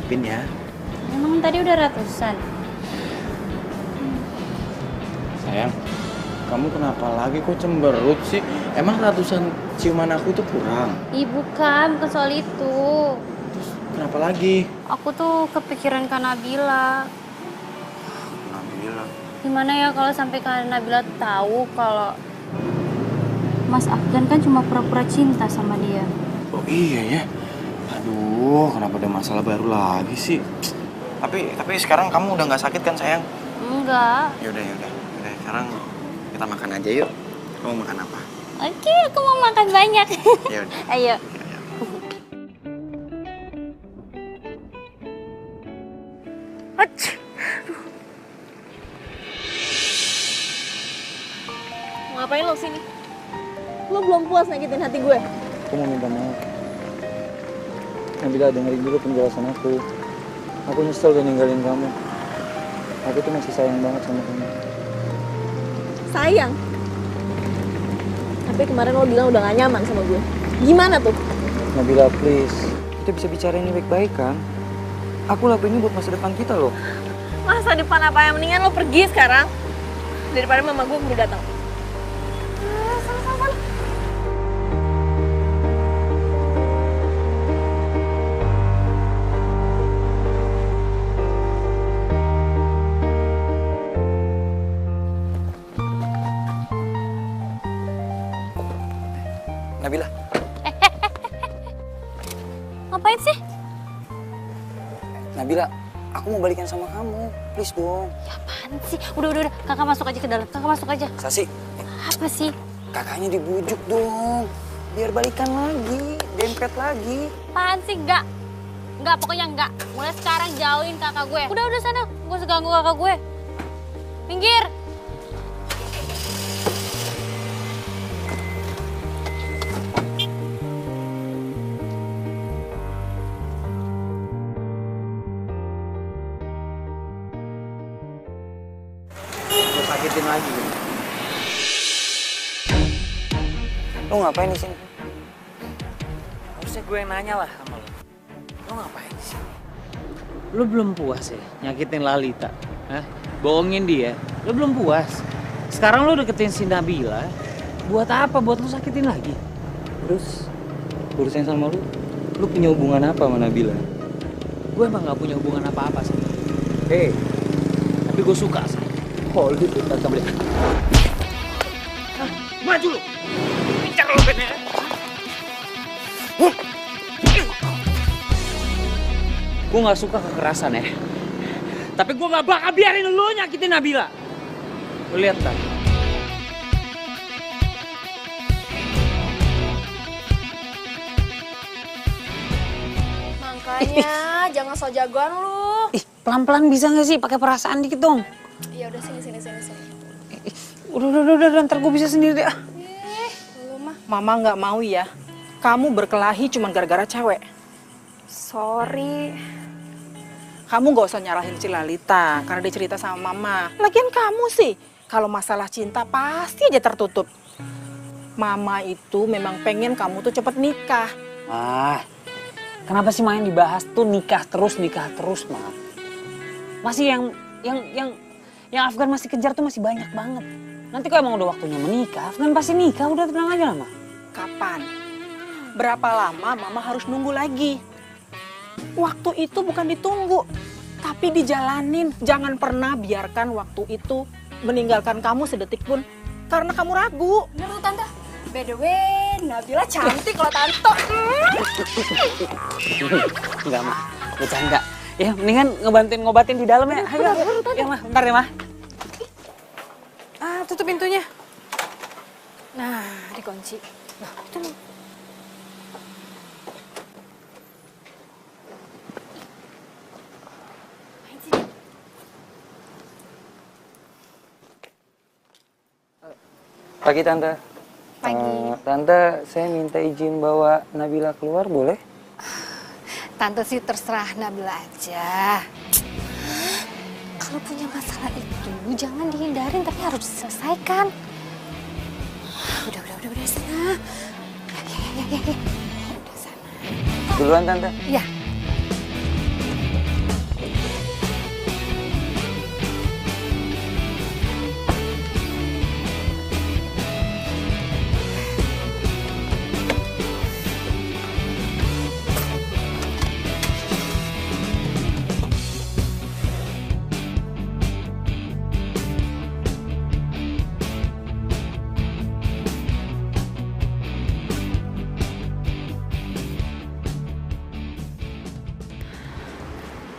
S4: Maafin ya.
S1: Emang tadi udah ratusan?
S4: Sayang, kamu kenapa lagi kok cemberut sih? Emang ratusan ciuman aku itu kurang?
S1: Bukan soal itu.
S4: Terus kenapa lagi?
S1: Aku tuh kepikiran Kak Nabila.
S4: Nabila?
S1: Gimana ya kalau sampai Kak Nabila tahu kalau Mas Afgan kan cuma pura-pura cinta sama dia.
S4: Oh iya ya? Aduh, kenapa ada masalah baru lagi sih? Tapi sekarang kamu udah nggak sakit kan sayang?
S1: Enggak.
S4: Yaudah. Sekarang kita makan aja yuk. Kamu makan apa?
S1: Oke, aku mau makan banyak.
S4: Yaudah.
S1: Ayo.
S3: Ngapain lo sini? Lo belum puas nyakitin hati gue?
S9: Aku mau minta maaf. Nabila, dengerin dulu penjelasan aku. Aku nyesel udah ninggalin kamu. Aku tuh masih sayang banget sama kamu.
S3: Sayang? Tapi kemarin lo bilang udah gak nyaman sama gue. Gimana tuh?
S9: Nabila, please. Kita bisa bicara ini baik-baik kan? Aku lakuin ini buat masa depan kita loh.
S3: Masa depan apa yang mendingan lo pergi sekarang? Daripada mama gue keburu datang. Sama-sama.
S9: Nabila.
S1: Ngapain sih?
S9: Nabila, aku mau balikan sama kamu. Please dong.
S1: Ya apaan sih? Udah. Kakak masuk aja ke dalam. Kakak masuk aja.
S9: Sasi.
S1: Apa sih?
S9: Kakaknya dibujuk dong. Biar balikan lagi. Dempet lagi.
S1: Apaan sih? Enggak, pokoknya enggak. Mulai sekarang jauhin kakak gue. Udah sana. Gue seganggu kakak gue. Minggir.
S4: Sakitin lagi gitu.
S9: Lo ngapain di sini?
S6: Harusnya gue yang nanya lah sama lo. Lo ngapain di sini? Lo belum puas ya nyakitin Lalita? Hah? Bohongin dia? Lo belum puas? Sekarang lo deketin si Nabila. Buat apa? Buat lo sakitin lagi?
S9: Terus, urusan sama lu punya hubungan apa sama Nabila?
S6: Gue emang gak punya hubungan apa-apa sama lo. Tapi gue suka sama lo.
S9: Hold it, kita boleh.
S6: Maju lo! Pincar lo Ben ya! Gue gak suka kekerasan ya. Tapi gue gak bakal biarin lo nyakitin Nabila. Lo lihat kan?
S7: Makanya jangan so jagoan lu.
S6: Ih, pelan-pelan bisa gak sih? Pakai perasaan dikit dong.
S7: Ya udah sini.
S6: Udah, ntar gue bisa sendiri deh.
S7: Lu mah.
S2: Mama nggak mau ya. Kamu berkelahi cuma gara-gara cewek.
S7: Sorry.
S2: Kamu nggak usah nyalahin si Lalita karena dia cerita sama Mama. Lagian kamu sih, kalau masalah cinta pasti aja tertutup. Mama itu memang pengen kamu tuh cepet nikah.
S6: Kenapa sih main dibahas tuh nikah terus, Mak? Masih yang Afgan masih kejar tuh masih banyak banget. Nanti kalau emang udah waktunya menikah, Afgan pasti nikah. Udah tenang aja Mama.
S2: Kapan? Berapa lama Mama harus nunggu lagi? Waktu itu bukan ditunggu, tapi dijalanin. Jangan pernah biarkan waktu itu meninggalkan kamu sedetik pun karena kamu ragu.
S7: Bener tuh Tante. By the way, Nabila cantik loh Tante.
S6: Enggak mah, bercanda. Ya mendingan ngebantuin ngobatin di dalam ya. Ayo, ya mah, bentar ya mah.
S7: Tutup pintunya. Nah, dikunci. Nah, itu nih.
S9: Pagi Tante.
S1: Pagi.
S9: Tante, saya minta izin bawa Nabila keluar, boleh?
S1: Tante sih terserah Nabila aja. Kalau punya masalah itu jangan dihindarin tapi harus diselesaikan. Udah sana. Ya. Udah sana.
S9: Duluan Tante.
S1: Iya.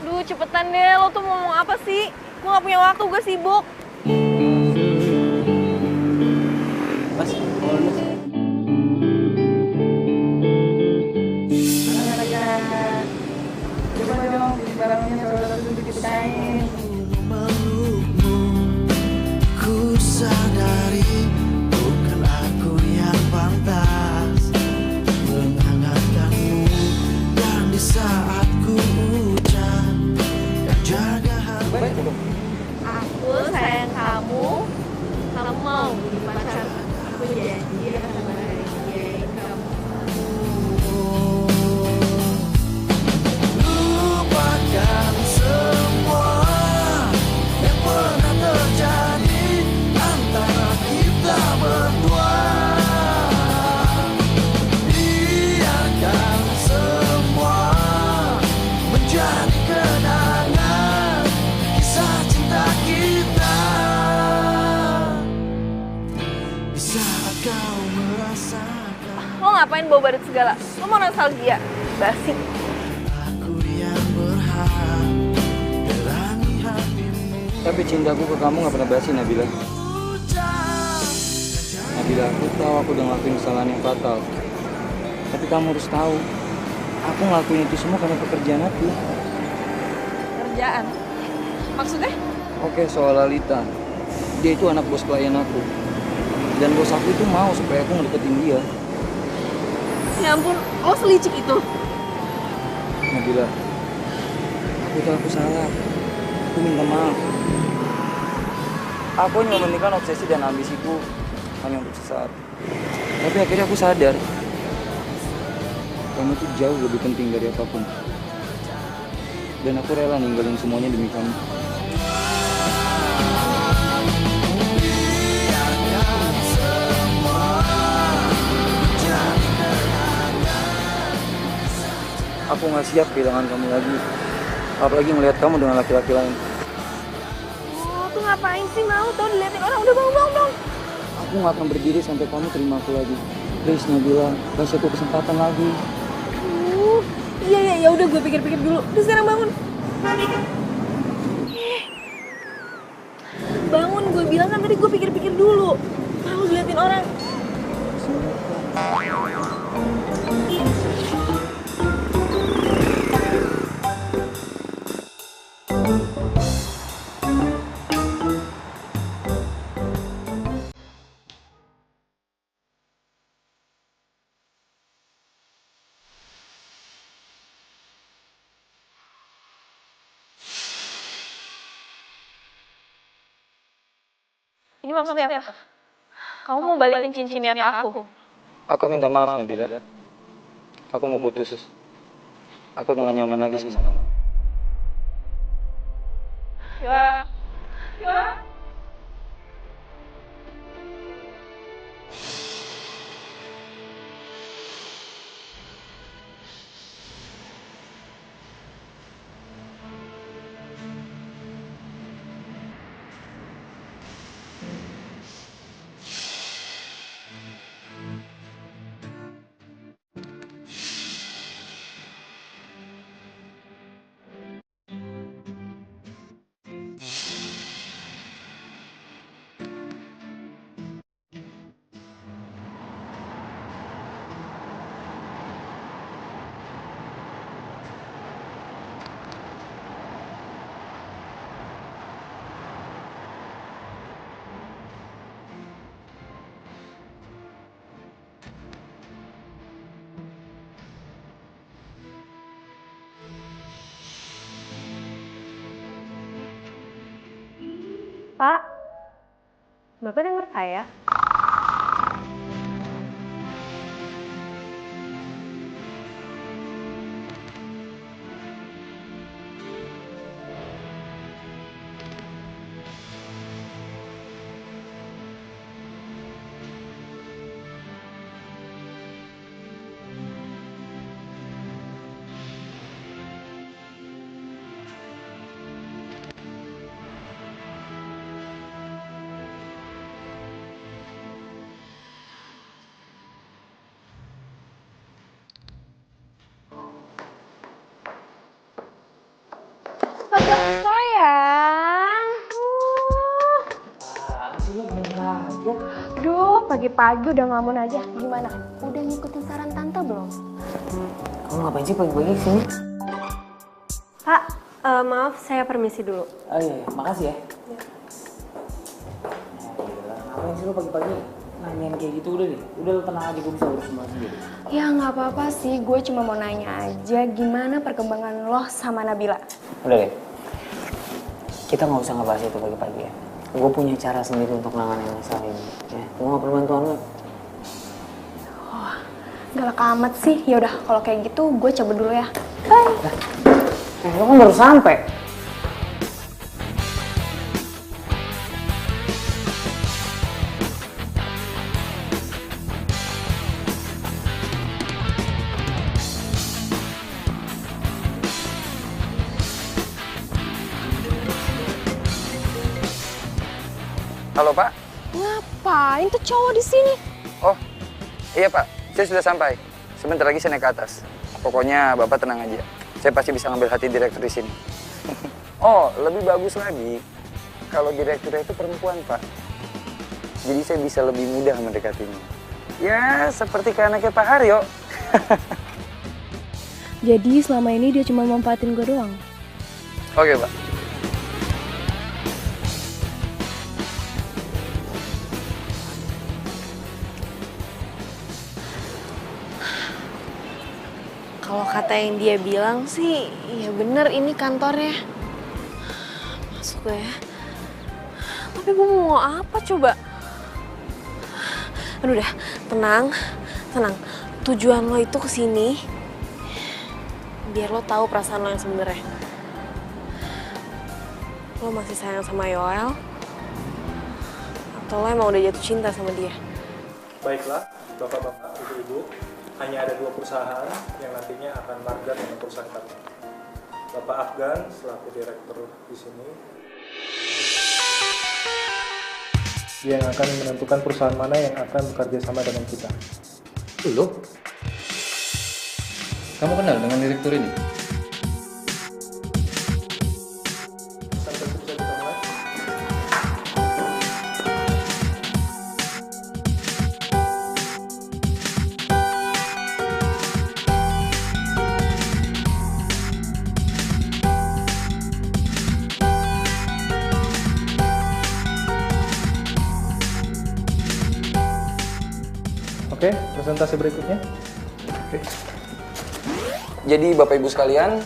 S3: Duh, cepetan deh. Lo tuh mau ngomong apa sih? Gue gak punya waktu, gue sibuk.
S9: Mas,
S5: Coba dong, barangnya saudara tuh diceritain. Ku sadari bukan aku yang pantas menghangatkanmu, dan di saat ku ucap dan jaga hati.
S3: Aku sayang kamu. Kamu mau jadi pacar aku, janji akan bahagiain kamu.
S5: Lupakan semua yang pernah terjadi antara kita berdua. Biarkan semua menjadi kenangan kisah cinta kita. Di saat kau merasakan
S3: Lo ngapain bawa badut segala? Lo mau nostalgia? Basi.
S5: aku yang berhak terangi hatimu.
S9: tapi cintaku ke kamu gak pernah basi Nabila. Nabila, aku tahu aku udah ngelakuin kesalahan yang fatal. Tapi kamu harus tahu, aku ngelakuin itu semua karena pekerjaan aku.
S3: Kerjaan? Maksudnya?
S9: Oke, soal Lalita. Dia itu anak bos klien aku. Dan bos aku itu mau supaya aku ngedeketin dia.
S3: Ya ampun, lo selicik itu.
S9: Nabila, aku tahu aku salah. Aku minta maaf. Aku hanya mementingkan obsesi dan ambisiku hanya untuk sesaat. Tapi akhirnya aku sadar, kamu tuh jauh lebih penting dari apapun. Dan aku rela ninggalin semuanya demi kamu. Aku nggak siap kehilangan kamu lagi. Apalagi ngelihat kamu dengan laki-laki lain.
S3: Lo tuh ngapain sih mau tau diliatin orang? Udah bangun.
S9: Aku nggak akan berdiri sampai kamu terima aku lagi. Please Nabila, kasih aku kesempatan lagi.
S3: Iya, udah gue pikir-pikir dulu. Udah sekarang bangun. Bangun, gue bilang kan tadi gue pikir-pikir dulu. Malu diliatin orang. Ini maksudnya apa? Kamu mau balikin cincinnya ke aku?
S9: Aku minta maaf Nabila. Aku mau putus. Aku nggak nyaman lagi sama kamu.
S3: Ya.
S7: Pak, Bapak dengar saya? Sayang. Aduh, pagi-pagi udah ngelamun aja. Gimana? Udah ngikutin saran tante belum?
S6: Kamu ngapain sih pagi-pagi kesini?
S7: Pak, maaf saya permisi dulu.
S6: Oh iya, makasih ya. Ngapain sih lo pagi-pagi nanyain kayak gitu? Udah deh, udah lo tenang aja, gue bisa urus semua sendiri.
S7: Ya nggak apa-apa sih, gue cuma mau nanya aja gimana perkembangan lo sama Nabila.
S6: Udah deh, kita nggak usah ngebahas itu pagi-pagi ya. Gue punya cara sendiri untuk nanganin masalah ini. Ya, gue nggak perlu bantuan lo.
S7: Oh, galak amat sih. Ya udah, kalau kayak gitu gue cabut dulu ya. Bye.
S6: Lo kan baru sampai.
S9: Halo Pak.
S7: Ngapain tuh cowok di sini?
S9: Oh, iya Pak. Saya sudah sampai. Sebentar lagi saya naik ke atas. Pokoknya Bapak tenang aja. Saya pasti bisa ngambil hati direktur di sini. Oh, lebih bagus lagi. Kalau direktur itu perempuan, Pak. Jadi saya bisa lebih mudah mendekatinya. Ya, seperti ke anaknya Pak Haryo.
S12: Jadi selama ini dia cuma manfaatin gue doang.
S9: Oke, Pak.
S3: Kalau kata yang dia bilang sih, ya bener ini kantornya. Masuk gue ya. Tapi gue mau apa coba? Aduh dah, tenang, tenang. Tujuan lo itu kesini biar lo tahu perasaan lo yang sebenarnya. Lo masih sayang sama Yoel? Atau lo emang udah jatuh cinta sama dia?
S13: Baiklah, bapak-bapak, ibu-ibu. Hanya ada 2 perusahaan yang nantinya akan marga dengan perusahaan kami. Bapak Afgan selaku direktur di sini. Dia yang akan menentukan perusahaan mana yang akan bekerja sama dengan kita.
S9: Loh? Kamu kenal dengan direktur ini?
S13: Sampai bisa kita mulai. Oke, presentasi berikutnya. Oke.
S9: Jadi Bapak Ibu sekalian,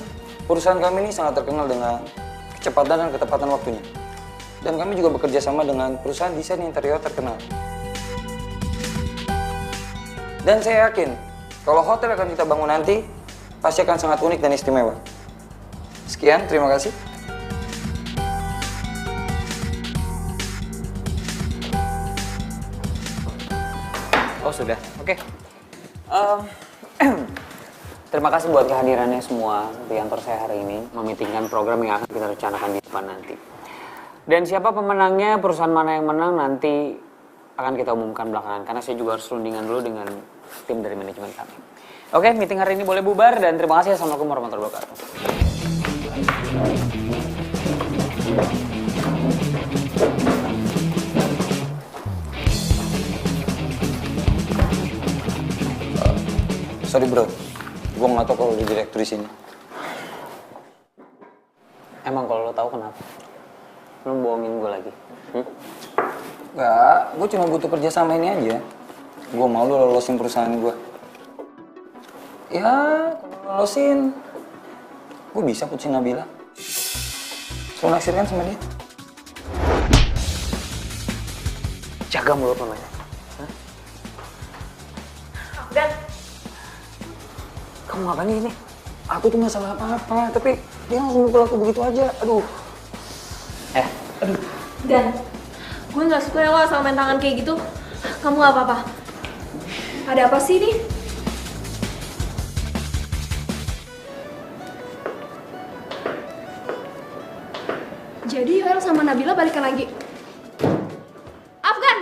S9: perusahaan kami ini sangat terkenal dengan kecepatan dan ketepatan waktunya. Dan kami juga bekerja sama dengan perusahaan desain interior terkenal. Dan saya yakin, kalau hotel yang akan kita bangun nanti, pasti akan sangat unik dan istimewa. Sekian, terima kasih.
S6: Oh sudah, oke. Terima kasih buat kehadirannya semua di kantor saya hari ini, memitingkan program yang akan kita rencanakan di depan nanti. Dan siapa pemenangnya, perusahaan mana yang menang nanti akan kita umumkan belakangan, karena saya juga harus rundingan dulu dengan tim dari manajemen kami. Oke, meeting hari ini boleh bubar dan terima kasih. Assalamualaikum warahmatullahi wabarakatuh.
S9: Sorry bro, gue nggak tahu kalau di direktur di sini.
S6: Emang kalau lo tahu kenapa? Lo bohongin gue lagi?
S9: Nggak, gue cuma butuh kerja sama ini aja. Gue mau lo lolosin perusahaan gue. Ya, kalau lolosin, gue bisa putusin Nabila. Lo naksir kan sama dia?
S6: Jaga mulut lo ya.
S3: Dan
S6: Kamu ngapain ini? Aku tuh nggak salah apa-apa, tapi dia langsung mukul aku begitu aja. Aduh. Aduh.
S3: Dan gue nggak suka ya lo sama main tangan kayak gitu. Kamu nggak apa-apa. Ada apa sih nih?
S7: Jadi Yoel sama Nabila balikan lagi. Afgan!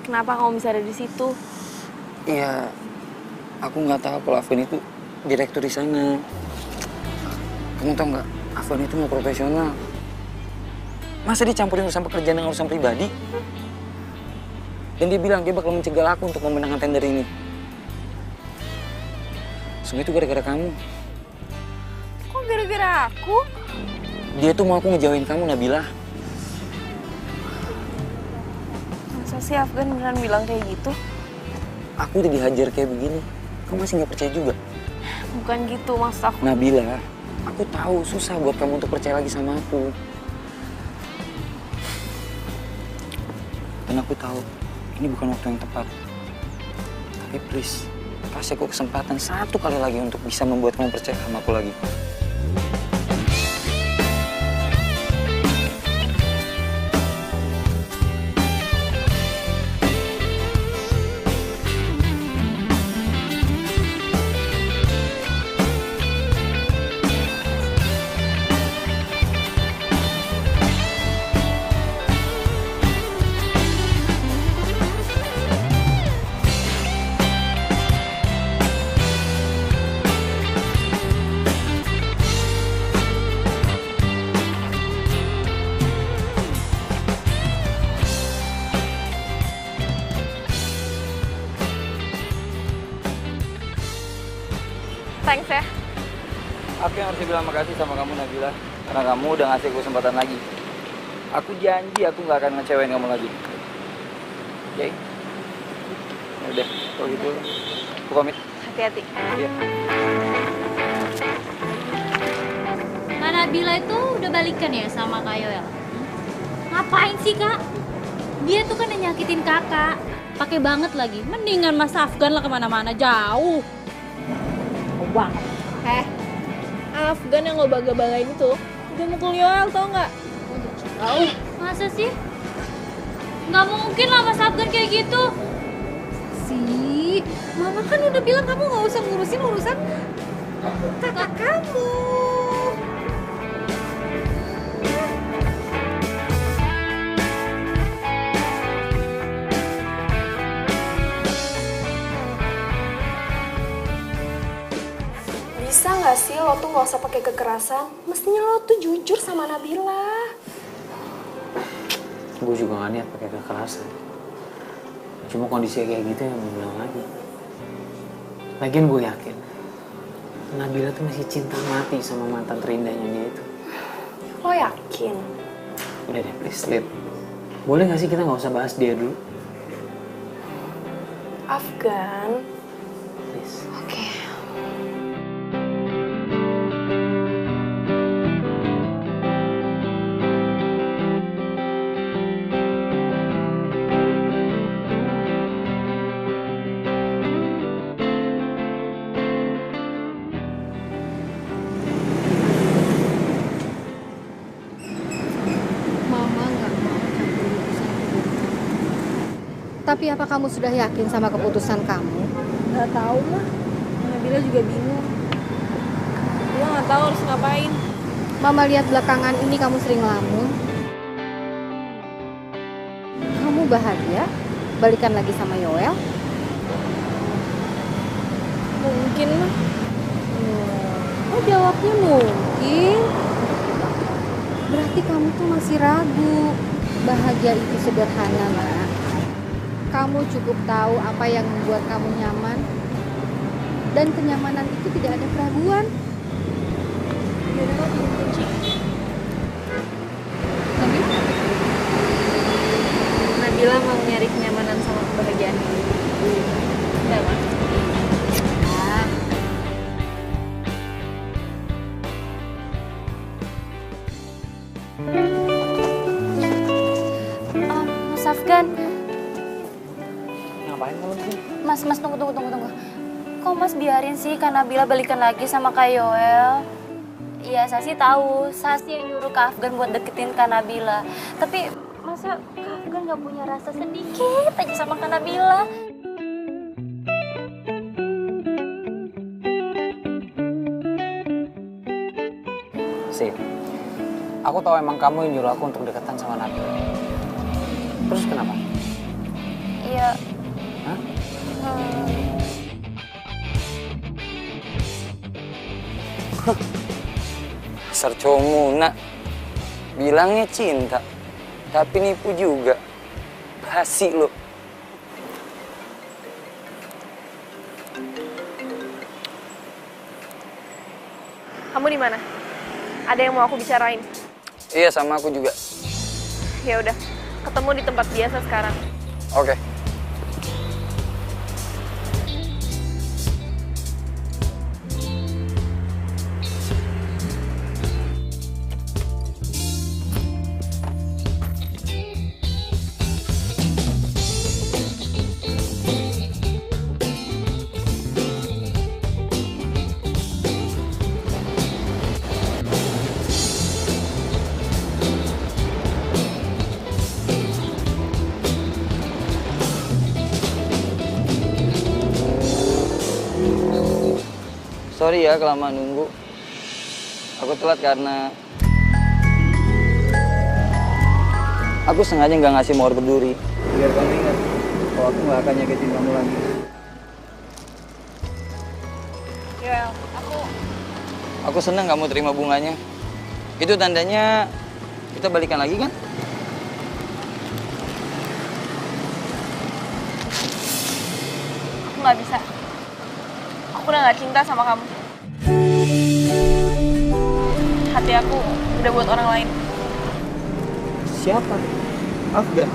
S3: Kenapa kamu bisa ada di situ?
S9: Iya, aku nggak tahu kalau Afgan itu direktur di sana. Kamu tau nggak, Afgan itu nggak profesional. Masa dia campurin urusan pekerjaan dengan urusan pribadi? Dan dia bilang dia bakal mencegah aku untuk memenangkan tender ini. Semua itu gara-gara kamu.
S3: Kok gara-gara aku?
S9: Dia tuh mau aku ngejauhin kamu, Nabila.
S3: Masa sih Afgan beneran bilang kayak gitu?
S9: Aku udah dihajar kayak begini. Kamu masih nggak percaya juga?
S3: Bukan gitu maksud aku.
S9: Nabila, aku tahu susah buat kamu untuk percaya lagi sama aku. Dan aku tahu ini bukan waktu yang tepat. Tapi please, kasih aku kesempatan satu kali lagi untuk bisa membuat kamu percaya sama aku lagi.
S3: Thanks ya.
S9: Aku yang harus bilang makasih sama kamu, Nabila. Karena kamu udah ngasih aku kesempatan lagi. Aku janji aku nggak akan ngecewain kamu lagi. Oke? Ya udah, kalau gitu aku pamit.
S3: Hati-hati.
S9: Iya.
S1: Kak Nabila itu udah balikan ya sama Kak Yoel? Ngapain sih Kak? Dia tuh kan nyakitin kakak. Pakai banget lagi. Mendingan Mas Afgan lah kemana-mana jauh.
S3: Banget. Afgan yang lo bangga-banggain itu udah mukul Yoel, tau nggak?
S1: Tahu? Masa sih? Nggak mungkin lah Mas Afgan kayak gitu.
S7: Sih, Mama kan udah bilang kamu nggak usah ngurusin urusan kakak kamu. Bisa nggak sih lo tuh nggak usah pakai kekerasan? Mestinya lo tuh jujur sama Nabila.
S6: Gue juga gak niat pakai kekerasan. Cuma kondisi kayak gitu yang bilang lagi. Lagian gue yakin Nabila tuh masih cinta mati sama mantan terindahnya dia itu.
S7: Lo yakin?
S6: Udah deh, please, Lid. Boleh gak sih kita gak usah bahas dia dulu?
S7: Afgan.
S6: Please.
S7: Oke.
S14: Tapi apa kamu sudah yakin sama keputusan kamu?
S3: Nggak tahu mah. Nabila juga bingung. Gue nggak tahu harus ngapain.
S14: Mama lihat belakangan ini kamu sering ngelamun. Kamu bahagia? Balikan lagi sama Yoel?
S3: Mungkin mah.
S14: Oh jawabnya mungkin. Berarti kamu tuh masih ragu. Bahagia itu sederhana, Nak. Kamu cukup tahu apa yang membuat kamu nyaman. Dan kenyamanan itu tidak ada keraguan.
S3: Yaudah lo tunggu kunci. Nabila mau nyari kenyamanan sama kebahagiaan ini. Udah mah.
S1: Mas Afgan. Mas, tunggu. Kok Mas biarin sih Kak Nabila balikan lagi sama Kak Yoel? Iya, Sasi tahu. Sasi yang nyuruh Kak Afgan buat deketin Kak Nabila. Tapi masa Kak Afgan gak punya rasa sedikit aja sama Kak Nabila?
S6: Sih, aku tahu emang kamu yang nyuruh aku untuk deketan sama Nabila. Terus kenapa?
S1: Iya.
S6: Hah?
S9: Dasar cowok muna. Bilangnya cinta, tapi nipu juga. Basi lo.
S7: Kamu di mana? Ada yang mau aku bicarain?
S9: Iya, sama aku juga.
S7: Ya udah, ketemu di tempat biasa sekarang.
S9: Oke. Sorry ya kelamaan nunggu. Aku telat karena aku sengaja nggak ngasih mawar berduri. Biar kamu ingat kalau aku nggak akan nyakitin kamu lagi.
S7: Yoel,
S9: Aku senang kamu terima bunganya. Itu tandanya kita balikan lagi kan?
S7: aku nggak bisa. Aku udah nggak cinta sama kamu. Hati aku udah buat orang lain.
S9: Siapa? Afgan.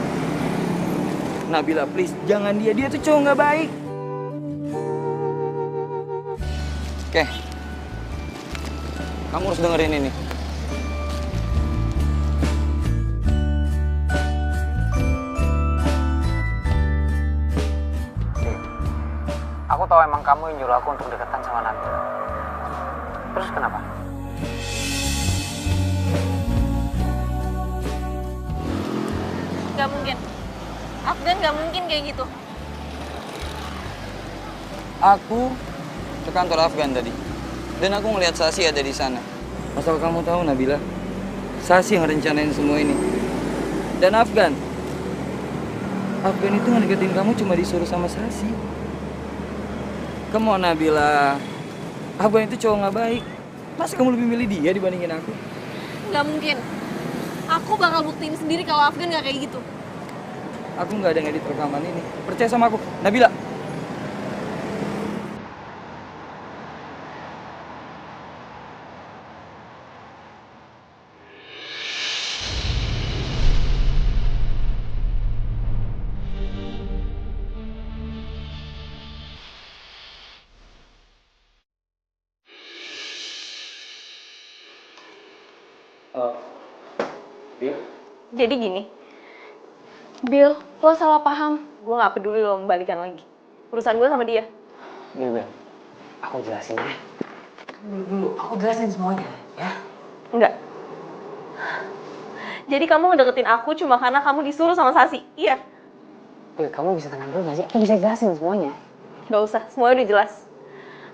S9: Nabila, please, jangan dia. Dia tuh cowok nggak baik. Oke. Kamu harus dengerin ini.
S6: Aku tahu emang kamu yang nyuruh aku untuk deketan sama Nabila. Terus kenapa?
S7: Gak mungkin. Afgan gak mungkin kayak gitu.
S9: Aku ke kantor Afgan tadi. Dan aku ngelihat Sasi ada di sana. Asal kamu tahu, Nabila, Sasi yang rencanain semua ini. Dan Afgan itu ngedeketin kamu cuma disuruh sama Sasi. Kamu Nabila, Afgan itu cowok nggak baik. Masa kamu lebih milih dia dibandingin aku?
S7: Gak mungkin. Aku bakal buktiin sendiri kalau Afgan gak kayak gitu.
S9: Aku nggak ada ngedit rekaman ini. Percaya sama aku, Nabila.
S7: Jadi gini,
S11: Bill, lo salah paham.
S7: gue gak peduli lo membalikan lagi. Urusan gue sama dia.
S6: Bil, aku jelasin ya. Dulu, aku jelasin semuanya, ya.
S7: Enggak. Jadi kamu ngedeketin aku cuma karena kamu disuruh sama Sasi, iya?
S6: Bil, kamu bisa tenang dulu gak sih? Aku bisa jelasin semuanya.
S7: Gak usah, semuanya udah jelas.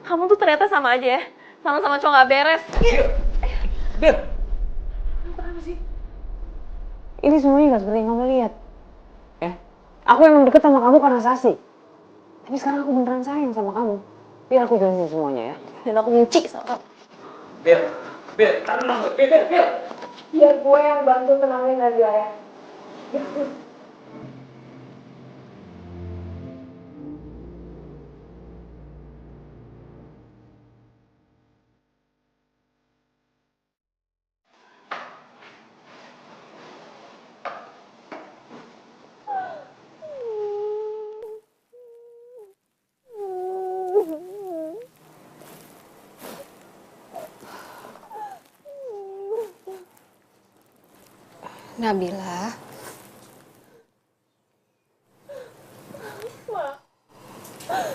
S7: Kamu tuh ternyata sama aja ya. Sama-sama cowok gak beres.
S6: Bil! Kenapa sih? Ini semuanya gak seperti yang kamu lihat. Ya? Aku emang deket sama kamu karena Sasi. Tapi sekarang aku beneran sayang sama kamu. Biar aku jelasin semuanya ya.
S7: Dan aku benci sama kamu.
S6: Bil, taruh dong. Bil.
S11: Biar gue yang bantu tenangin Nabila ya. Nabila.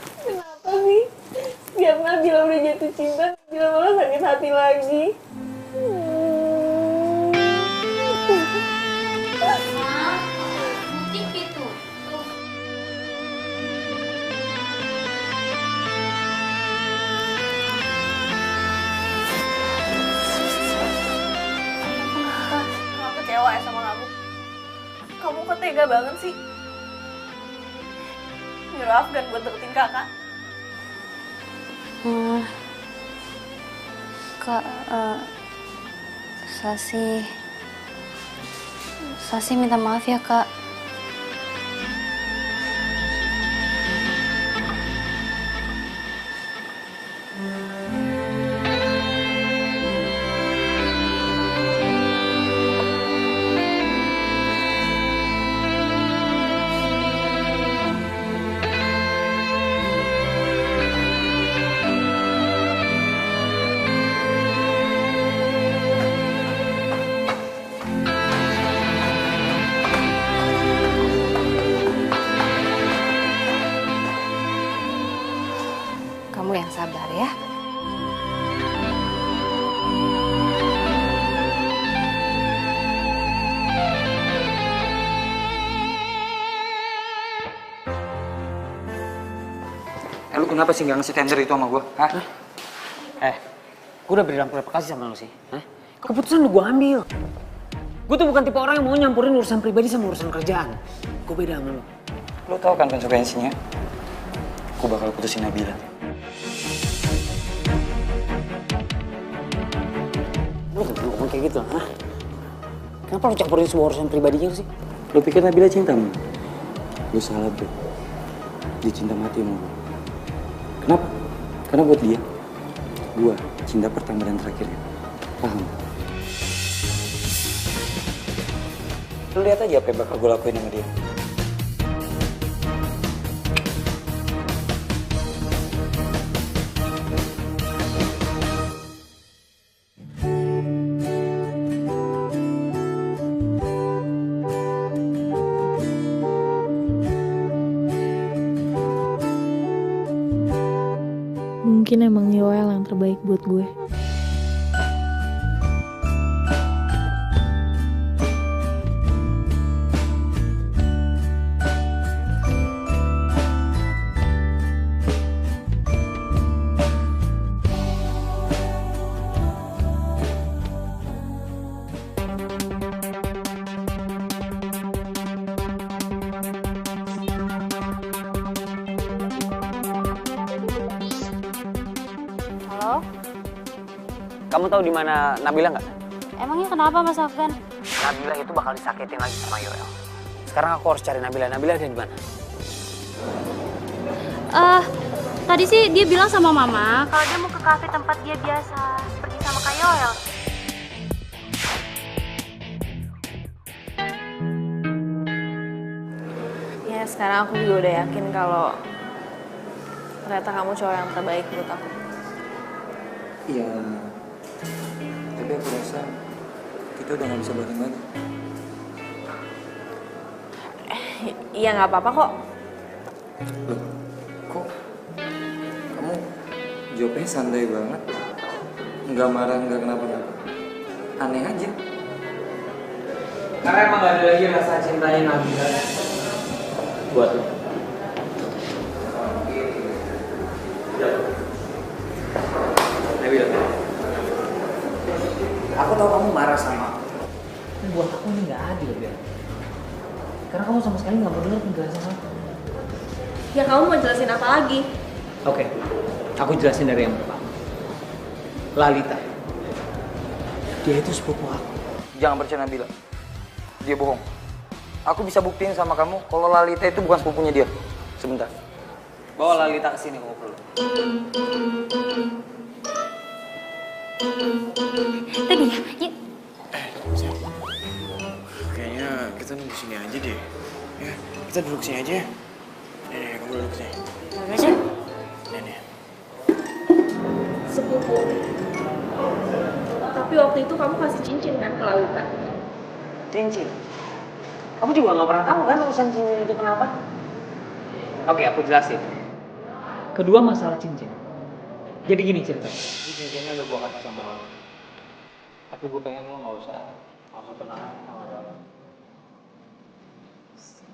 S3: Kenapa sih? Setiap Nabila udah jatuh cinta, Nabila malah sakit hati lagi.
S1: TV tuh.
S3: Kakak kecewa ya sama kamu. Kamu kok tega banget sih? Nyuruh Afgan buat deketin kakak.
S1: Kak, Sasi minta maaf ya, Kak. Kamu yang sabar ya.
S9: Lu kenapa sih nggak ngasih tender itu sama gua? Hah?
S6: Gue udah bilang berapa kali sama lu sih? Hah? Keputusan udah gue ambil. Gue tuh bukan tipe orang yang mau nyampurin urusan pribadi sama urusan kerjaan. Gue beda sama lu.
S9: Lu tahu kan konsekuensinya? Gue bakal putusin Nabila.
S6: Lu gak perlu ngomong kayak gitu, hah? Kenapa lu campurin semua urusan pribadinya sih?
S9: Lu pikir Nabila cinta sama lu? Lu salah, bro. Dia cinta mati sama lu. Kenapa? Karena buat dia, gua cinta pertama dan terakhirnya. Paham? Lu lihat aja apa yang bakal gue lakuin sama dia.
S12: Mungkin emang Yoel yang terbaik buat gue.
S1: Halo?
S6: Kamu tahu di mana Nabila nggak?
S1: Emangnya kenapa Mas Afgan?
S6: Nabila itu bakal disakitin lagi sama Yoel. Sekarang aku harus cari Nabila. Nabila ada di mana?
S1: Tadi sih dia bilang sama Mama kalau dia mau ke kafe tempat dia biasa pergi sama Kak Yoel.
S3: Ya sekarang aku juga udah yakin kalau ternyata kamu cowok yang terbaik buat aku.
S9: Iya. Tapi aku rasa kita udah gak bisa bareng lagi.
S3: Iya nggak apa-apa kok.
S9: Loh, kok kamu jawabnya santai banget? Nggak marah, nggak kenapa-napa. Aneh aja.
S6: Karena emang gak ada lagi rasa cintanya Nabila buat lo. Nabila, aku tahu kamu marah sama aku. Buat aku ini gak adil, Bel. Karena kamu sama sekali gak mau dengar penjelasan aku.
S3: Ya kamu mau jelasin apa lagi?
S6: Oke, aku jelasin dari yang pertama. Lalita, dia itu sepupu aku.
S9: Jangan percaya Nabila. Dia bohong. Aku bisa buktiin sama kamu kalau Lalita itu bukan sepupunya dia. Sebentar.
S6: Bawa Lalita ke sini kalau perlu.
S1: Tadi ya, yuk.
S4: Kayaknya kita nunggu sini aja deh. Ya, kita duduk sini aja ya. Nih, kamu duduk sini. Nih.
S3: Sepupu. Tapi waktu itu kamu kasih cincin kan ke Lalita?
S6: Cincin? Kamu juga gak pernah tahu kan urusan cincin itu kenapa? Oke, aku jelasin. Kedua masalah cincin. Jadi gini ceritanya. Cincinnya udah gue kasih sama lo. Tapi gue pengen lo nggak usah tunangan sama dia.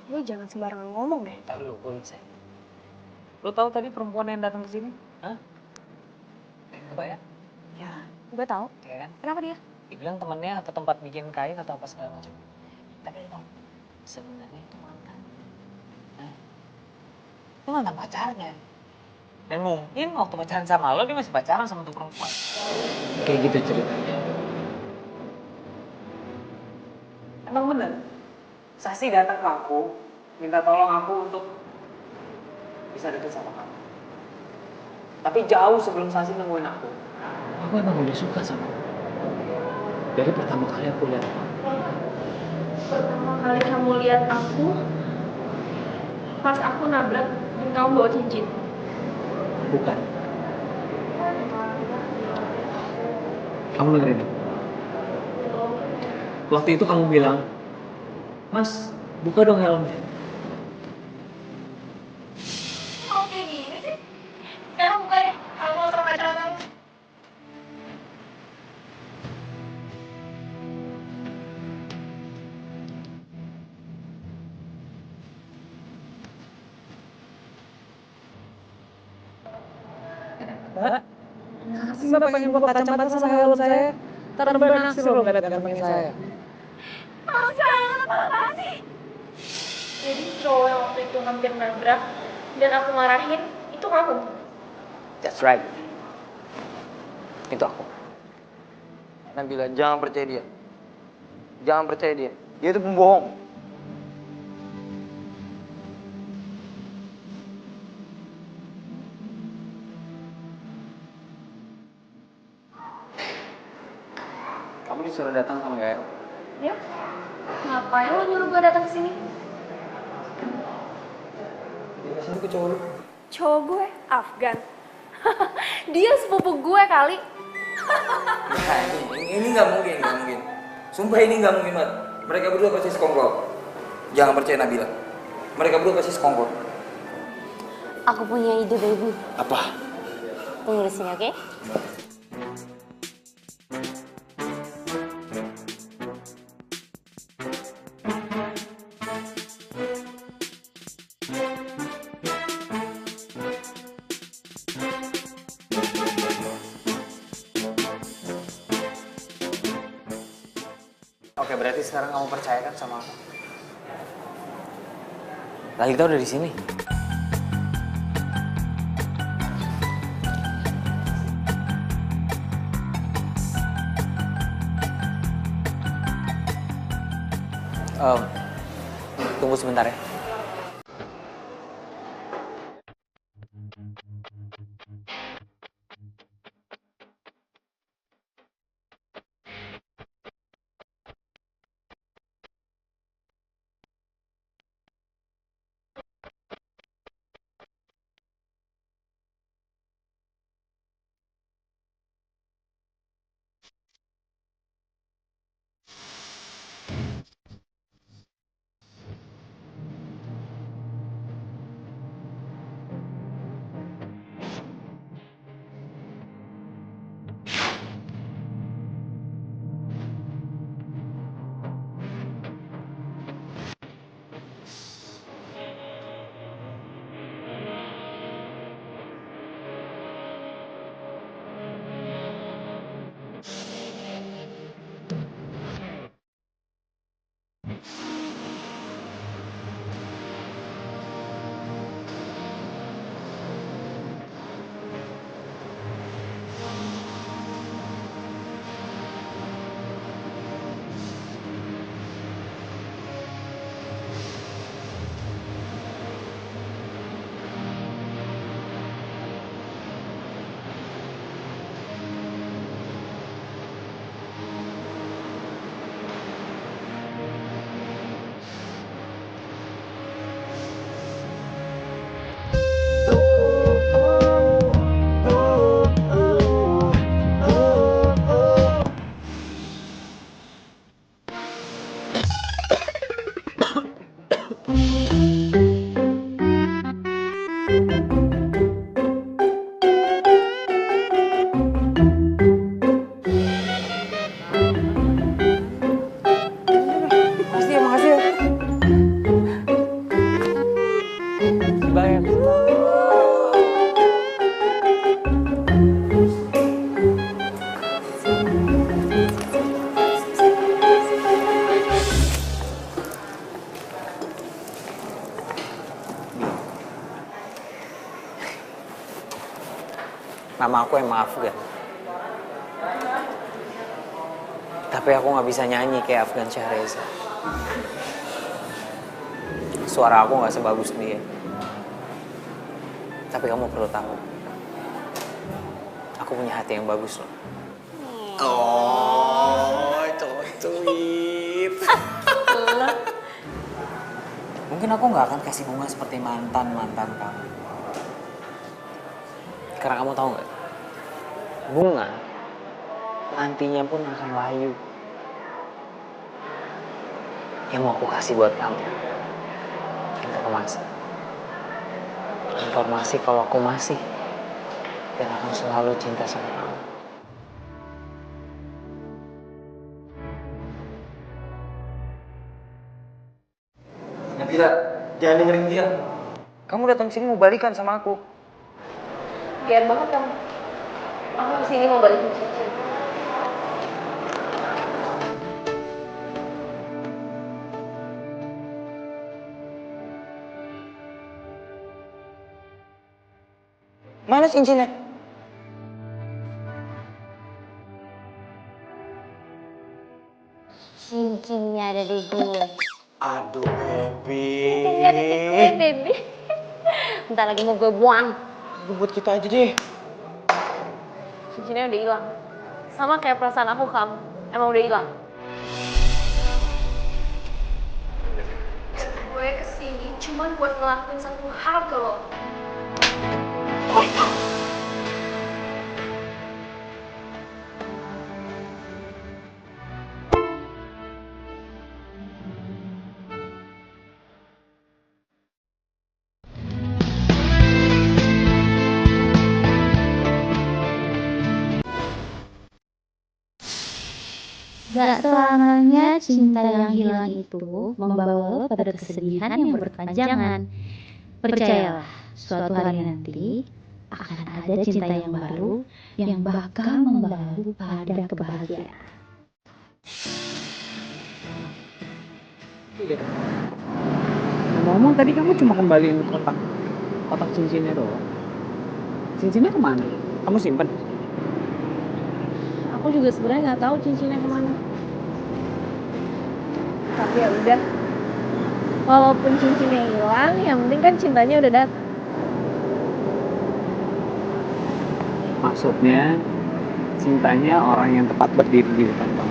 S7: Lu jangan sembarangan ngomong deh.
S6: Ntar lu kunsek. Lo tahu tadi perempuan yang datang ke sini? Hah? Apa ya?
S7: Ya, gue tahu.
S6: Ya kan?
S7: Kenapa dia?
S6: Dia bilang temennya atau tempat bikin kain atau apa segala macam. Tapi lo sebenarnya itu mantan. Nah, itu mantan pacarnya. Dan mungkin waktu pacaran sama lo dia masih pacaran sama tuh perempuan. Kayak gitu ceritanya. Emang bener? Sasi datang ke aku, minta tolong aku untuk bisa deket sama kamu. Tapi jauh sebelum Sasi nemuin aku. Aku emang udah suka sama kamu. Dari pertama kali aku lihat kamu.
S7: Pertama kali kamu lihat aku, pas aku nabrak dan kamu bawa cincin.
S6: Bukan. Kamu dengerin. Waktu itu kamu bilang, Mas, buka dong helmnya.
S7: Oh kayak gini sih? Sekarang buka deh, aku mau sama pacaran kamu.
S6: Mbak, Mbak pengen buka kacamata sama helm saya. Ntar Mbak naksir loh ngeliat gantengnya saya.
S7: Makasih. Jadi cowok yang waktu itu hampir nabrak dan aku marahin, itu kamu?
S9: That's right. Itu aku. Nabila, jangan percaya dia. Jangan percaya dia. Dia itu pembohong. Kamu disuruh datang sama Gael.
S7: Ya? Ngapain lo nyuruh gue datang ke sini?
S9: Dia kasih itu ke cowok lu.
S7: Cowok gue, Afgan. Dia sepupu gue kali.
S9: Nah, ini nggak mungkin, nggak mungkin. Sumpah ini nggak mungkin banget. Mereka berdua pasti sekongkol. Jangan percaya Nabila. Mereka berdua pasti sekongkol.
S1: Aku punya ide, baby.
S9: Apa?
S1: Tunggu di sini, oke?
S6: Oke, berarti sekarang kamu percaya kan sama aku? Lalita udah di sini. Tunggu sebentar ya. Nama aku emang Afgan. Tapi aku nggak bisa nyanyi kayak Afgan Syahreza. Suara aku nggak sebagus dia. Tapi kamu perlu tahu, aku punya hati yang bagus loh.
S9: Oh, cocuit.
S6: Mungkin aku nggak akan kasih bunga seperti mantan-mantan kamu. Karena kamu tahu nggak, bunga nantinya pun akan layu. Yang mau aku kasih buat kamu, informasi kalau aku masih dan akan selalu cinta sama kamu.
S9: Nabila, jangan dengerin dia. Kamu datang sini mau balikan sama aku.
S14: Biar banget kamu. Aku kesini mau balikin cincin.
S9: Mana cincinnya?
S1: Cincinnya ada di gue.
S9: Aduh, baby.
S1: Cincinnya ada di gue, baby. Bentar lagi mau gue buang.
S9: Buat kita aja deh.
S3: Cincinnya udah hilang. Sama kayak perasaan aku kamu. Emang udah hilang. Gue kesini cuma buat ngelakuin satu hal ke lo.
S12: Gak selamanya cinta yang hilang itu membawa lo pada kesedihan yang berkepanjangan. Percayalah, suatu hari nanti akan ada cinta yang baru yang bakal membawa lo pada kebahagiaan.
S6: Ngomong tadi kamu cuma kembaliin kotak cincinnya doang. Cincinnya kemana? Kamu simpen?
S3: Aku juga sebenarnya nggak tahu cincinnya kemana. Tapi ya udah. Walaupun cincinnya hilang, yang penting kan cintanya udah datang.
S6: Maksudnya cintanya orang yang tepat berdiri di depan kamu.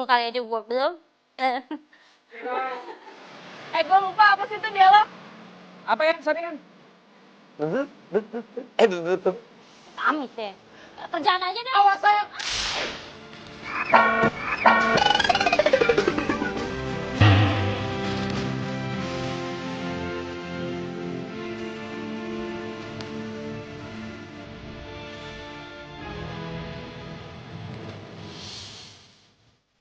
S1: Kali aja gue belum.
S3: Gue lupa apa sih itu dialog?
S6: Apa ya? Sorry kan?
S1: Amit deh. Kerjaan aja deh.
S3: Awas sayang.